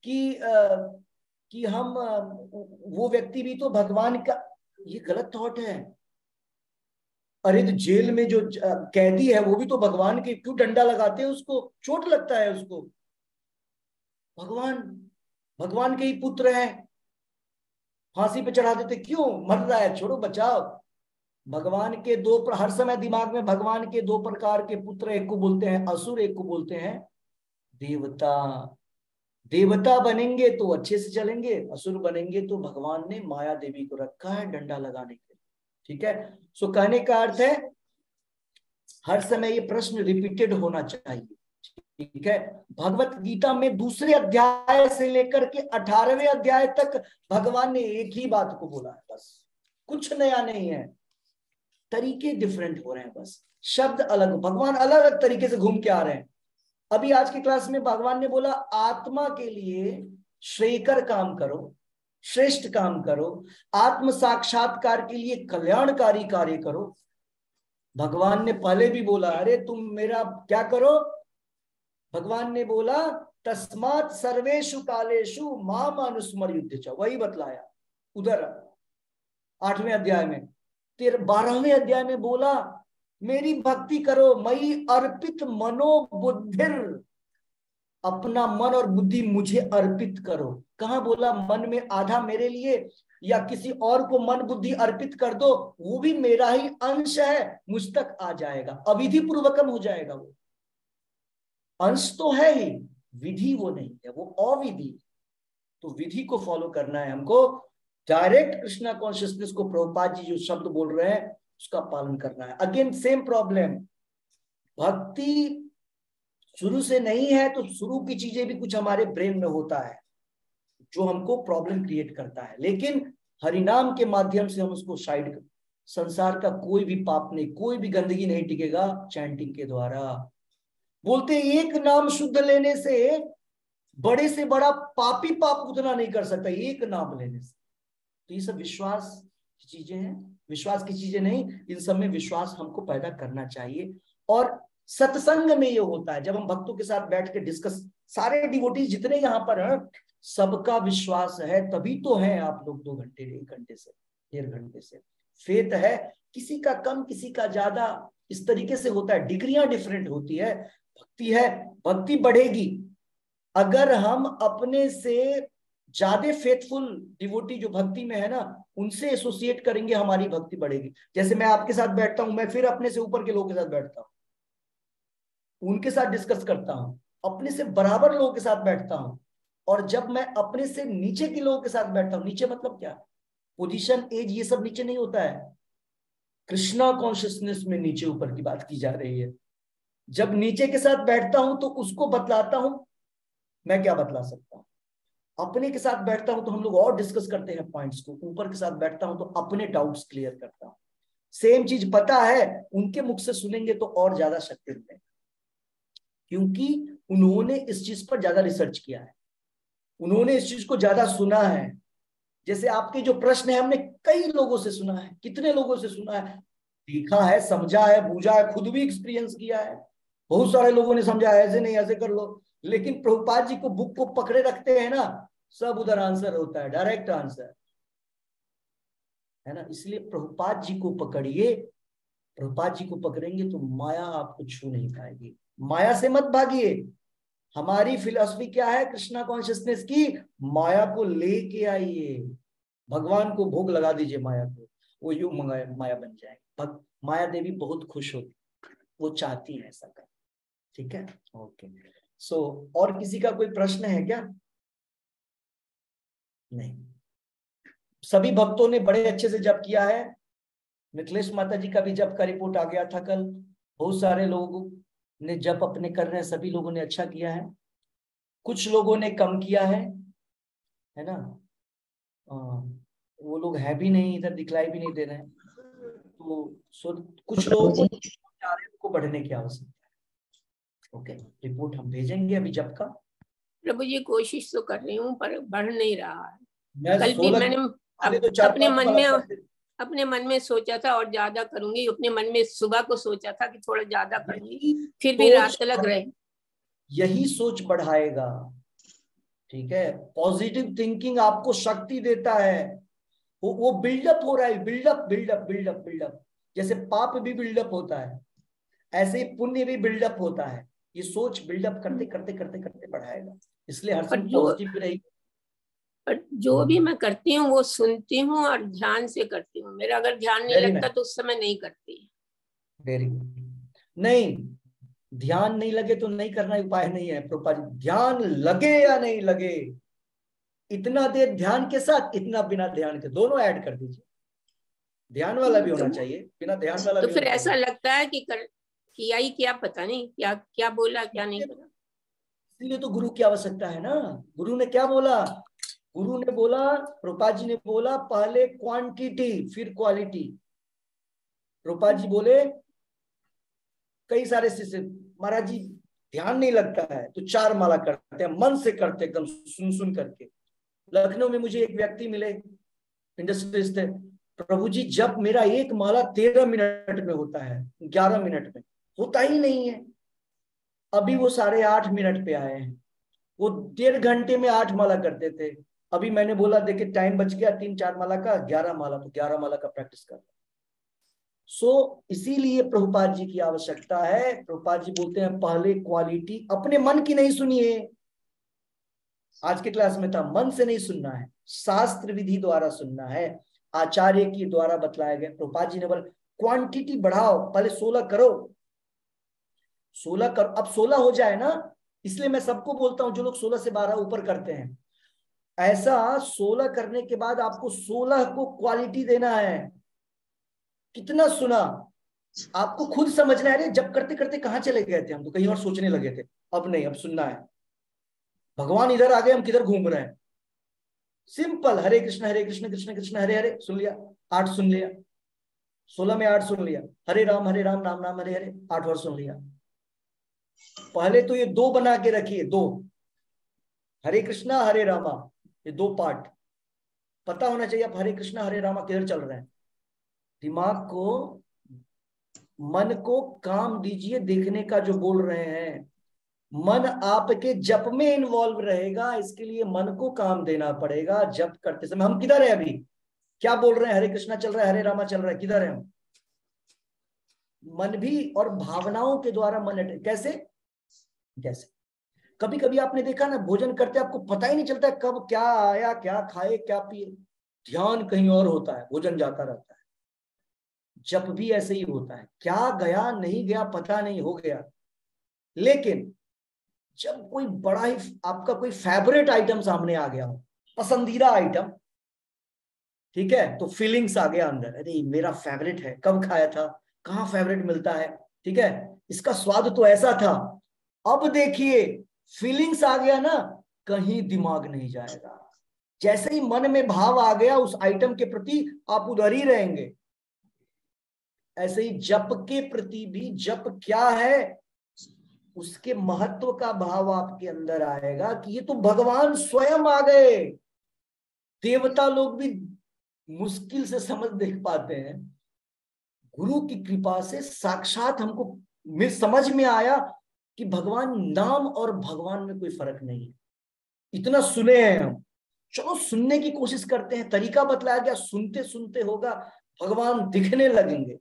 [SPEAKER 1] कि हम वो व्यक्ति भी तो भगवान का, ये गलत थॉट है। अरे तो जेल में जो कैदी है वो भी तो भगवान के, क्यों डंडा लगाते हैं उसको, चोट लगता है उसको। भगवान के ही पुत्र है, फांसी पे चढ़ा देते, क्यों मर रहा है, छोड़ो बचाओ। भगवान के हर समय दिमाग में भगवान के दो प्रकार के पुत्र, एक को बोलते हैं असुर, एक को बोलते हैं देवता। देवता बनेंगे तो अच्छे से चलेंगे, असुर बनेंगे तो भगवान ने माया देवी को रखा है डंडा लगाने के लिए। ठीक है, सो कहने का अर्थ है हर समय ये प्रश्न रिपीटेड होना चाहिए। ठीक है, भगवत गीता में दूसरे अध्याय से लेकर के 18वें अध्याय तक भगवान ने एक ही बात को बोला है, बस कुछ नया नहीं है, तरीके डिफरेंट हो रहे हैं, बस शब्द अलग, भगवान अलग अलग तरीके से घूम के आ रहे हैं। अभी आज की क्लास में भगवान ने बोला आत्मा के लिए श्रेयकर काम करो, श्रेष्ठ काम करो, आत्म साक्षात्कार के लिए कल्याणकारी कार्य करो। भगवान ने पहले भी बोला, अरे तुम मेरा क्या करो, भगवान ने बोला तस्मात् सर्वेषु कालेषु माम अनुस्मर्युध्य, वही बतलाया उधर 8वें अध्याय में। 12वें अध्याय में बोला मेरी भक्ति करो, मई अर्पित मनो बुद्धिर, अपना मन और बुद्धि मुझे अर्पित करो। कहाँ बोला, मन में आधा मेरे लिए या किसी और को मन बुद्धि अर्पित कर दो, वो भी मेरा ही अंश है, मुझ तक आ जाएगा, अविधि पूर्वकम हो जाएगा। वो अंश तो है ही, विधि वो नहीं है, वो अविधि। तो विधि को फॉलो करना है हमको, डायरेक्ट कृष्णा कॉन्शियसनेस को प्रभुपाद जी जो शब्द बोल रहे हैं उसका पालन करना है। अगेन सेम प्रॉब्लम, भक्ति शुरू से नहीं है तो शुरू की चीजें भी कुछ हमारे ब्रेन में होता है जो हमको प्रॉब्लम क्रिएट करता है, लेकिन हरिनाम के माध्यम से हम उसको साइड कर, संसार का कोई भी पाप नहीं, कोई भी गंदगी नहीं टिकेगा चैंटिंग के द्वारा। बोलते एक नाम शुद्ध लेने से बड़े से बड़ा पापी पाप उतना नहीं कर सकता एक नाम लेने से। तो ये सब विश्वास की चीजें हैं, विश्वास की चीजें नहीं, इन सब में विश्वास हमको पैदा करना चाहिए। और सत्संग में ये होता है जब हम भक्तों के साथ बैठ के डिस्कस, सारे डिवोटीज जितने यहाँ पर हैं सबका विश्वास है, तभी तो है आप लोग 2 घंटे 1 घंटे से 1.5 घंटे से। फेथ है, किसी का कम किसी का ज्यादा, इस तरीके से होता है, डिग्रियां डिफरेंट होती है। भक्ति है, भक्ति बढ़ेगी अगर हम अपने से ज्यादा फेथफुल डिवोटी जो भक्ति में है ना उनसे एसोसिएट करेंगे, हमारी भक्ति बढ़ेगी। जैसे मैं आपके साथ बैठता हूं, मैं फिर अपने से ऊपर के लोगों के साथ बैठता हूं, उनके साथ डिस्कस करता हूं, अपने से बराबर लोगों के साथ बैठता हूं। और जब मैं अपने से नीचे के लोगों के साथ बैठता हूं, नीचे मतलब क्या, पोजीशन एज ये सब नीचे नहीं होता है, कृष्णा कॉन्शियसनेस में नीचे ऊपर की बात की जा रही है। जब नीचे के साथ बैठता हूं तो उसको बतलाता हूं, मैं क्या बतला सकता हूं। अपने के साथ बैठता हूं तो हम लोग और डिस्कस करते हैं पॉइंट्स को, ऊपर के साथ बैठता हूं तो अपने डाउट्स क्लियर करता हूं। सेम चीज पता है, उनके मुख से सुनेंगे तो और ज्यादा शक्ति मिलेगी, क्योंकि उन्होंने इस चीज पर ज्यादा रिसर्च किया है, उन्होंने इस चीज को ज्यादा सुना है। जैसे आपके जो प्रश्न है हमने कई लोगों से सुना है, कितने लोगों से सुना है, देखा है, समझा है, बूझा है, खुद भी एक्सपीरियंस किया है। बहुत सारे लोगों ने समझा ऐसे नहीं ऐसे कर लो, लेकिन प्रभुपाद जी को बुक को पकड़े रखते हैं ना, सब उधर आंसर होता है, डायरेक्ट आंसर है ना। इसलिए प्रभुपाद जी को पकड़िए, प्रभुपाद जी को पकड़ेंगे तो माया आपको छू नहीं पाएगी, माया से मत भागिए। हमारी फिलॉसफी क्या है कृष्णा कॉन्शियसनेस की, माया को लेके आइए, भगवान को भोग लगा दीजिए माया को, वो यूं माया बन जाएगी। माया देवी बहुत खुश होती, वो चाहती है ऐसा कर। ठीक है, ओके। सो और किसी का कोई प्रश्न है क्या? नहीं, सभी भक्तों ने बड़े अच्छे से जप किया है, मिथिलेश माता जी का भी जप का रिपोर्ट आ गया था कल। बहुत सारे लोगों ने जप अपने कर रहे हैं, सभी लोगों ने अच्छा किया है, कुछ लोगों ने कम किया है ना। वो लोग है भी नहीं इधर, दिखलाई भी नहीं दे रहे हैं, तो कुछ लोगों को बढ़ने की आवश्यकता है। ओके, रिपोर्ट हम भेजेंगे अभी जब का।
[SPEAKER 2] प्रभु जी कोशिश तो कर रही हूँ पर बढ़ नहीं रहा है।
[SPEAKER 1] मैं
[SPEAKER 2] कल भी मैंने
[SPEAKER 1] तो
[SPEAKER 2] अपने मन में सोचा था और ज्यादा करूंगी, अपने मन में सुबह को सोचा था कि थोड़ा ज्यादा करूंगी, फिर भी रात तक रहे।
[SPEAKER 1] यही सोच बढ़ाएगा, ठीक है। पॉजिटिव थिंकिंग आपको शक्ति देता है। वो बिल्डअप हो रहा है, बिल्डअप बिल्डअप बिल्डअप बिल्डअप। जैसे पाप भी बिल्डअप होता है, ऐसे ही पुण्य भी बिल्डअप होता है। ये सोच बिल्डअप करते करते करते करते बढ़ाएगा, इसलिए हर समय पॉजिटिव रहेगी।
[SPEAKER 2] पर जो भी मैं करती हूँ वो सुनती हूँ और ध्यान से करती हूँ। मेरा अगर ध्यान नहीं लगता तो उस समय नहीं करती।
[SPEAKER 1] Very good. नहीं, ध्यान नहीं लगे तो नहीं करना उपाय नहीं है प्रभुपाद जी। ध्यान लगे या नहीं लगे, इतना देर ध्यान के साथ, इतना बिना ध्यान के, दोनों ऐड कर दीजिए। ध्यान वाला भी होना चाहिए, बिना ध्यान वाला
[SPEAKER 2] तो
[SPEAKER 1] भी
[SPEAKER 2] फिर ऐसा लगता है कि किया ही क्या, पता नहीं क्या क्या बोला क्या नहीं करा।
[SPEAKER 1] इसलिए तो गुरु की आवश्यकता है ना। गुरु ने क्या बोला? गुरु ने बोला, प्रभुपाद जी ने बोला, पहले क्वांटिटी फिर क्वालिटी। प्रभुपाद जी बोले, कई सारे शिष्य, महाराज जी ध्यान नहीं लगता है तो 4 माला करते हैं, मन से करते, एकदम सुन सुन करके। लखनऊ में मुझे एक व्यक्ति मिले, इंडस्ट्रियलिस्ट थे। प्रभु जी जब मेरा 1 माला 13 मिनट में होता है, 11 मिनट में होता ही नहीं है। अभी वो 8:30 मिनट पे आए हैं। वो 1.5 घंटे में 8 माला करते थे। अभी मैंने बोला देखिए टाइम बच गया 3-4 माला का, 11 माला, तो 11 माला का प्रैक्टिस कर। इसीलिए प्रभुपाद जी की आवश्यकता है। प्रभुपाद जी बोलते हैं पहले क्वालिटी, अपने मन की नहीं सुनिए। आज के क्लास में था, मन से नहीं सुनना है, शास्त्र विधि द्वारा सुनना है, आचार्य की द्वारा बतलाया गया। प्रभुपाद जी ने बोला क्वांटिटी बढ़ाओ, पहले 16 करो, 16 करो। अब 16 हो जाए ना, इसलिए मैं सबको बोलता हूं जो लोग 16 से 12 ऊपर करते हैं, ऐसा 16 करने के बाद आपको 16 को क्वालिटी देना है। कितना सुना आपको खुद समझना है। जब करते करते कहां चले गए थे हम, तो कहीं और सोचने लगे थे। अब नहीं, अब सुनना है। भगवान इधर आ गए, हम किधर घूम रहे हैं। सिंपल, हरे कृष्ण कृष्ण कृष्ण हरे हरे सुन लिया, 8 सुन लिया, 16 में 8 सुन लिया। हरे राम राम राम हरे हरे 8 और सुन लिया। पहले तो ये 2 बना के रखिए, 2 हरे कृष्णा हरे रामा, ये 2 पार्ट पता होना चाहिए। आप हरे कृष्णा हरे रामा किधर चल रहे हैं। दिमाग को, मन को काम दीजिए देखने का जो बोल रहे हैं। मन आपके जप में इन्वॉल्व रहेगा, इसके लिए मन को काम देना पड़ेगा। जप करते समय हम किधर है अभी, क्या बोल रहे हैं? हरे कृष्णा चल रहा है, हरे रामा चल रहा है, किधर है हम? मन भी और भावनाओं के द्वारा मन कैसे कैसे कभी कभी आपने देखा ना, भोजन करते आपको पता ही नहीं चलता कब क्या आया, क्या खाए क्या पिए, ध्यान कहीं और होता है, भोजन जाता रहता है। जप भी ऐसे ही होता है, क्या गया नहीं गया पता नहीं, हो गया। लेकिन जब कोई बड़ा ही आपका कोई फेवरेट आइटम सामने आ गया हो, पसंदीदा आइटम, ठीक है, तो फीलिंग्स आ गया अंदर, अरे मेरा फेवरेट है, कब खाया था, कहाँ फेवरेट मिलता है, ठीक है, इसका स्वाद तो ऐसा था। अब देखिए फीलिंग्स आ गया ना, कहीं दिमाग नहीं जाएगा। जैसे ही मन में भाव आ गया उस आइटम के प्रति, आप उधर ही रहेंगे। ऐसे ही जप के प्रति भी, जप क्या है उसके महत्व का भाव आपके अंदर आएगा कि ये तो भगवान स्वयं आ गए। देवता लोग भी मुश्किल से समझ देख पाते हैं, गुरु की कृपा से साक्षात हमको समझ में आया कि भगवान नाम और भगवान में कोई फर्क नहीं है। इतना सुने हैं हम, चलो सुनने की कोशिश करते हैं, तरीका बतलाया गया, सुनते सुनते होगा भगवान दिखने लगेंगे।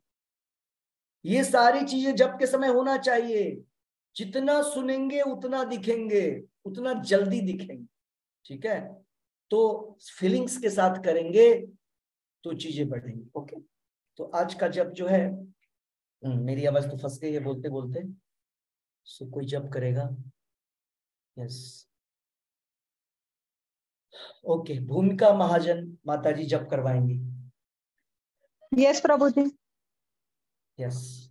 [SPEAKER 1] ये सारी चीजें जब के समय होना चाहिए। जितना सुनेंगे उतना दिखेंगे, उतना जल्दी दिखेंगे, ठीक है। तो फीलिंग्स के साथ करेंगे तो चीजें बढ़ेंगी। ओके, तो आज का जप जो है, मेरी आवाज तो फंस गई है बोलते बोलते, सो कोई जप करेगा? Yes, okay. भूमिका महाजन माताजी जप करवाएंगी।
[SPEAKER 6] यस प्रभु जी।
[SPEAKER 1] यस।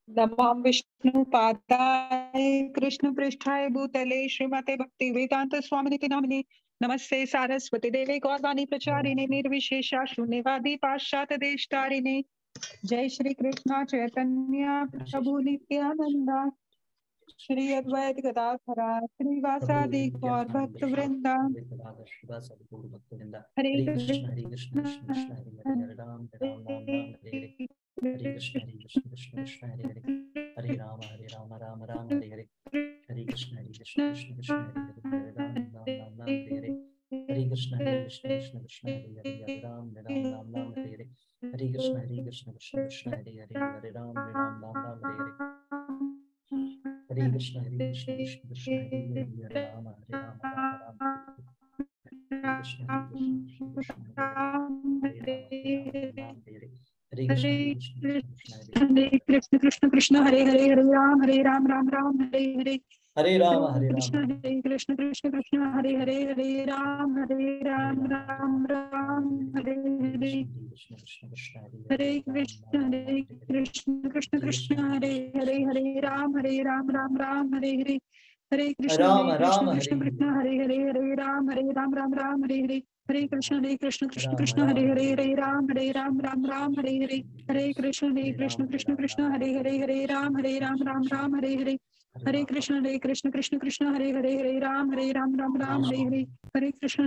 [SPEAKER 6] नमामि विष्णु पादाय कृष्ण पृष्ठाय भूतले श्रीमते भक्ति वेदांत स्वामिनिति नामिने नमस्ते सारस्वती देवे गौरवाणी प्रचारिणे निर्विशेषा शून्यवादी पाश्चात्य देशतारिणे जय श्री कृष्ण चैतन्य प्रभु नित्यानंदा श्री अद्वैत गदाधरा श्रीवासादि गौर भक्त वृंदा हरे कृष्ण हरे कृष्ण कृष्ण हरे राम राम राम हरे कृष्ण हरे कृष्ण कृष्ण कृष्ण हरे राम राम राम हरे हरे हरे कृष्ण कृष्ण कृष्ण हरे राम राम हरे हरे हरे कृष्ण कृष्ण कृष्ण हरे राम राम हरे हरे हरे कृष्ण कृष्ण कृष्ण हरे राम राम हरे हरे हरे कृष्ण कृष्ण कृष्ण हरे राम राम हरे कृष्ण कृष्ण कृष्ण हरे कृष्ण कृष्ण कृष्ण हरे राम राम हरे हरे
[SPEAKER 1] हरे राम
[SPEAKER 6] कृष्ण कृष्ण कृष्ण हरे राम राम हरे हरे हरे कृष्ण कृष्ण हरे राम राम हरे हरे हरे कृष्ण कृष्ण हरे राम राम हरे हरे हरे कृष्ण कृष्ण हरे राम राम हरे हरे हरे कृष्ण कृष्ण हरे राम राम हरे हरे हरे कृष्ण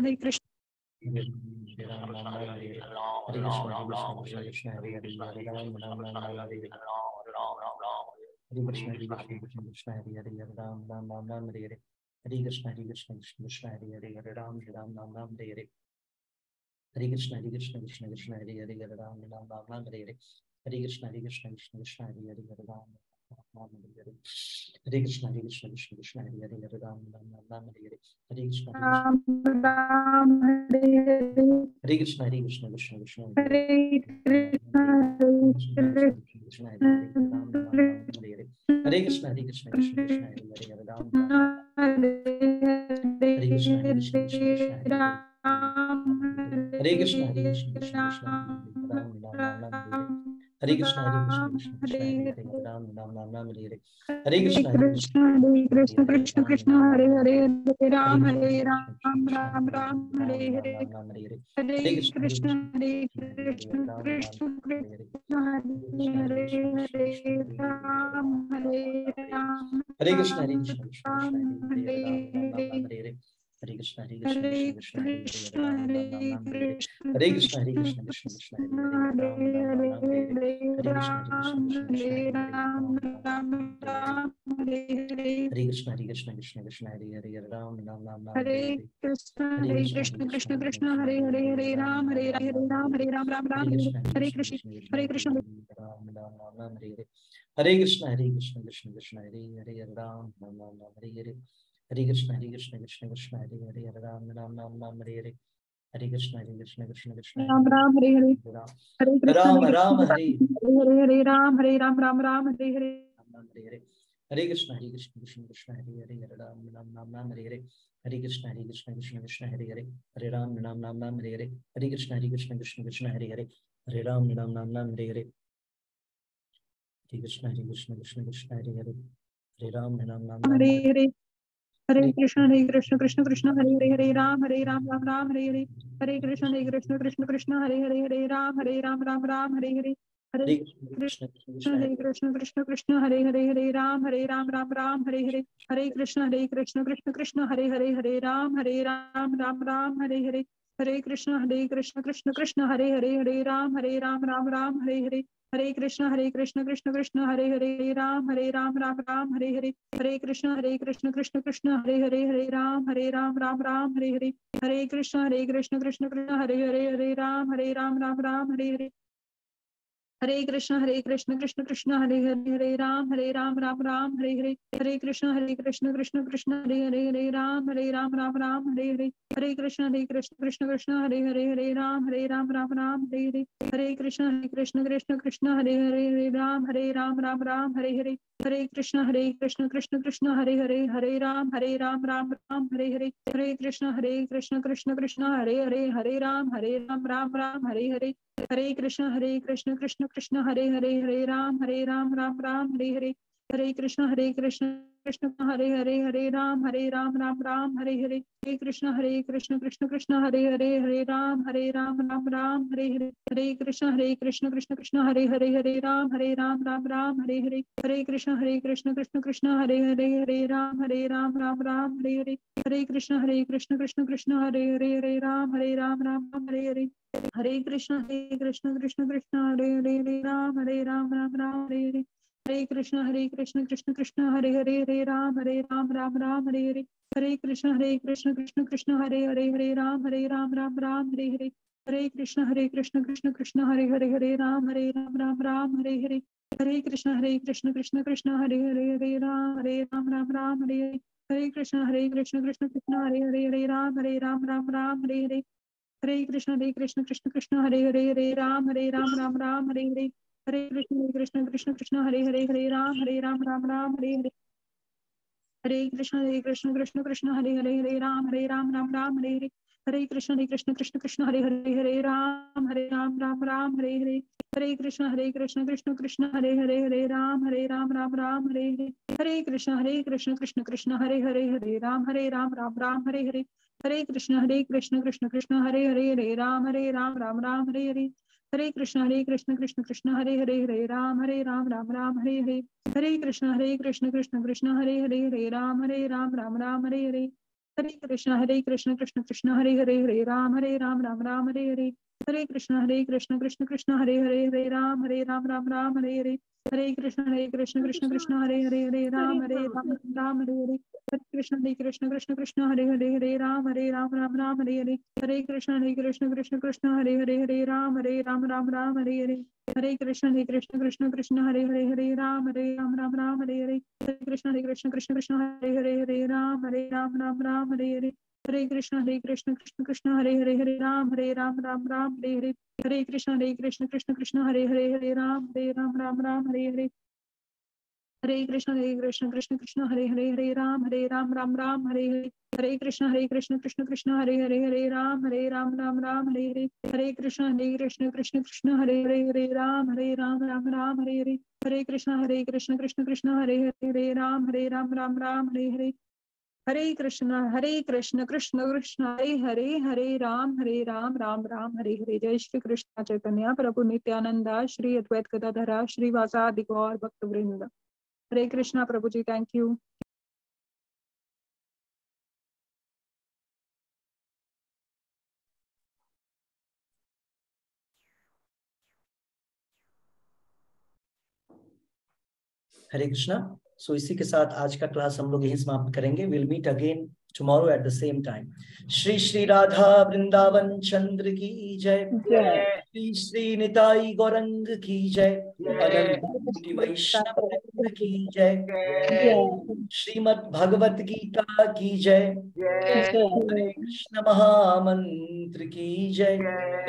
[SPEAKER 6] कृष्ण हरे राम राम हरे हरे हरे कृष्ण
[SPEAKER 1] हरे कृष्ण कृष्ण कृष्ण हरे हरे राम राम हरे हरे हरे कृष्ण कृष्ण कृष्ण हरे हरे राम राम हरे हरे हरे कृष्ण कृष्ण कृष्ण हरे हरे राम राम हरे हरे हरे कृष्ण
[SPEAKER 6] राम हरे हरे
[SPEAKER 1] हरे कृष्ण कृष्ण कृष्ण
[SPEAKER 6] हरे
[SPEAKER 1] कृष्ण हरे हरे हरे कृष्ण कृष्ण हरे राम हरे कृष्ण कृष्ण हरे कृष्ण कृष्ण हरे कृष्ण कृष्ण राम राम हरे हरे हरे कृष्ण
[SPEAKER 6] कृष्ण कृष्ण हरे राम राम हरे हरे हरे कृष्ण कृष्ण कृष्ण हरे राम
[SPEAKER 1] हरे कृष्ण
[SPEAKER 6] राम हरे
[SPEAKER 1] हरे हरे कृष्ण
[SPEAKER 6] हरे
[SPEAKER 1] कृष्ण
[SPEAKER 6] कृष्ण
[SPEAKER 1] हरे कृष्ण कृष्ण हरे
[SPEAKER 6] राम हरे हरे
[SPEAKER 1] हरे कृष्ण कृष्ण हरे राम
[SPEAKER 6] हरे कृष्ण कृष्ण हरे राम राम हरे कृष्ण
[SPEAKER 1] हरे कृष्ण कृष्ण हरे राम हरे हरे हरे कृष्ण कृष्ण हरे राम हरे हरे हरे कृष्ण कृष्ण
[SPEAKER 6] राम हरे हरे हरे
[SPEAKER 1] राम राम हरे
[SPEAKER 6] हरे राम राम हरे हरे
[SPEAKER 1] हरे हरे कृष्ण कृष्ण हरे राम हरे हरे हरे कृष्ण कृष्ण हरे राम हरे हरे हरे कृष्ण कृष्ण हरे राम हरे हरे हरे कृष्ण कृष्ण हरे राम
[SPEAKER 6] हरे हरे हरे कृष्ण हरे राम राम हरे हरे हरे कृष्ण कृष्ण हरे राम हरे हरे हरे कृष्ण कृष्ण हरे राम राम हरे हरे हरे कृष्ण कृष्ण हरे राम राम हरे हरे हरे कृष्ण कृष्ण हरे राम राम हरे हरे हरे कृष्ण कृष्ण हरे राम राम हरे हरे हरे कृष्ण कृष्ण हरे राम राम हरे हरे हरे कृष्ण कृष्ण हरे राम राम हरे हरे हरे कृष्ण कृष्ण हरे राम राम हरे हरे हरे कृष्ण कृष्ण हरे राम राम हरे हरे हरे कृष्ण कृष्ण हरे राम राम हरे हरे हरे कृष्ण कृष्ण हरे राम राम हरे हरे हरे कृष्ण कृष्ण हरे राम राम हरे हरे हरे कृष्ण कृष्ण हरे राम राम हरे हरे हरे कृष्ण कृष्ण कृष्ण हरे हरे, हरे राम राम राम हरे हरे, हरे कृष्ण कृष्ण हरे हरे, हरे राम राम हरे हरे, हरे कृष्ण कृष्ण कृष्ण हरे हरे, हरे राम राम हरे हरे, हरे कृष्ण कृष्ण हरे हरे, हरे राम राम हरे हरे, हरे कृष्ण कृष्ण कृष्ण हरे हरे, हरे राम राम हरे हरे, हरे कृष्ण कृष्ण कृष्ण हरे हरे, हरे राम राम हरे हरे, हरे कृष्ण कृष्ण कृष्ण हरे हरे, हरे राम राम हरे हरे, हरे कृष्ण कृष्ण कृष्ण हरे हरे, हरे राम राम हरे हरे, हरे कृष्ण कृष्ण कृष्ण हरे हरे, हरे राम राम हरे हरे, हरे कृष्ण कृष्ण कृष्ण हरे हरे, हरे राम राम हरे हरे, हरे कृष्ण कृष्ण कृष्ण हरे हरे, हरे राम राम हरे हरे, हरे कृष्ण कृष्ण कृष्ण हरे हरे, हरे राम राम हरे हरे, हरे कृष्ण कृष्ण कृष्ण हरे हरे, हरे राम राम हरे हरे, हरे कृष्ण कृष्ण हरे हरे, हरे राम राम हरे हरे, हरे कृष्ण कृष्ण कृष्ण हरे हरे, हरे राम राम हरे हरे, हरे कृष्ण कृष्ण कृष्ण हरे हरे, हरे राम राम हरे हरे, हरे कृष्ण कृष्ण कृष्ण हरे हरे, हरे राम राम हरे हरे, हरे कृष्ण कृष्ण कृष्ण हरे हरे, हरे राम राम हरे हरे, हरे कृष्ण कृष्ण कृष्ण हरे हरे, हरे राम राम हरे हरे, हरे कृष्ण कृष्ण कृष्ण हरे हरे, हरे राम राम हरे हरे, हरे कृष्ण कृष्ण कृष्ण हरे हरे, हरे राम राम हरे हरे, हरे कृष्ण कृष्ण कृष्ण हरे हरे, हरे राम राम हरे हरे, हरे कृष्ण कृष्ण कृष्ण हरे हरे, हरे राम राम हरे हरे, हरे कृष्ण कृष्ण कृष्ण हरे हरे, हरे राम राम हरे हरे, हरे कृष्ण कृष्ण कृष्ण हरे हरे, हरे राम राम हरे हरे, हरे कृष्ण कृष्ण कृष्ण हरे हरे, हरे राम राम हरे हरे, हरे कृष्ण कृष्ण कृष्ण हरे हरे, हरे राम राम हरे हरे, हरे कृष्ण कृष्ण कृष्ण हरे हरे, हरे राम राम हरे हरे, हरे कृष्ण कृष्ण कृष्ण हरे हरे, हरे राम राम हरे हरे, हरे कृष्ण कृष्ण कृष्ण हरे हरे, हरे राम राम हरे हरे, हरे कृष्ण कृष्ण कृष्ण हरे हरे, हरे राम राम हरे हरे, हरे कृष्ण कृष्ण कृष्ण हरे हरे, हरे राम राम हरे हरे, हरे कृष्ण कृष्ण कृष्ण हरे हरे, हरे राम राम हरे हरे, हरे कृष्ण कृष्ण कृष्ण हरे हरे, हरे राम राम हरे हरे, हरे कृष्ण कृष्ण कृष्ण हरे हरे, हरे राम राम राम हरे हरे, जय श्री कृष्ण चैतन्य प्रभु नित्यानंदा, श्री अद्वैत गदाधरा श्रीवासादि गौर भक्त वृंद, हरे कृष्णा प्रभु जी, थैंक यू।
[SPEAKER 1] हरे कृष्णा। सो इसी के साथ आज का क्लास हम लोग यहीं समाप्त करेंगे। Will meet again tomorrow at the same time. Shri Shri Radha Vrindavan Chandra की जय, श्री श्री निताई गौरंग की जय, अनंत कोटि वैष्णव वृंद की जय, श्रीमद् भगवत गीता की जय, हरे कृष्ण महामंत्र की जय,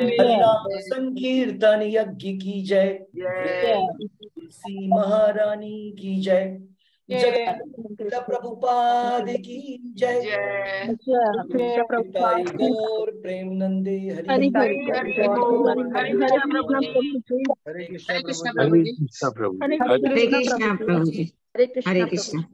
[SPEAKER 1] हरिनाम संकीर्तन यज्ञ की जय, तुलसी महारानी की जय, जगत प्रभुपाद की जय, निताई गौर प्रेमानंदे हरि
[SPEAKER 2] हरि हरि बोल, हरे कृष्ण प्रभु जी,
[SPEAKER 3] हरे कृष्णा
[SPEAKER 2] हरे कृष्ण
[SPEAKER 3] प्रभु जी।
[SPEAKER 2] प्रभु जी,
[SPEAKER 4] प्रभु
[SPEAKER 6] हरे
[SPEAKER 2] हरे
[SPEAKER 6] कृष्णा
[SPEAKER 2] कृष्ण
[SPEAKER 6] प्रभु जी,
[SPEAKER 2] प्रभु जी,
[SPEAKER 5] हरे
[SPEAKER 2] हरे
[SPEAKER 5] कृष्ण।
[SPEAKER 2] कृष्ण।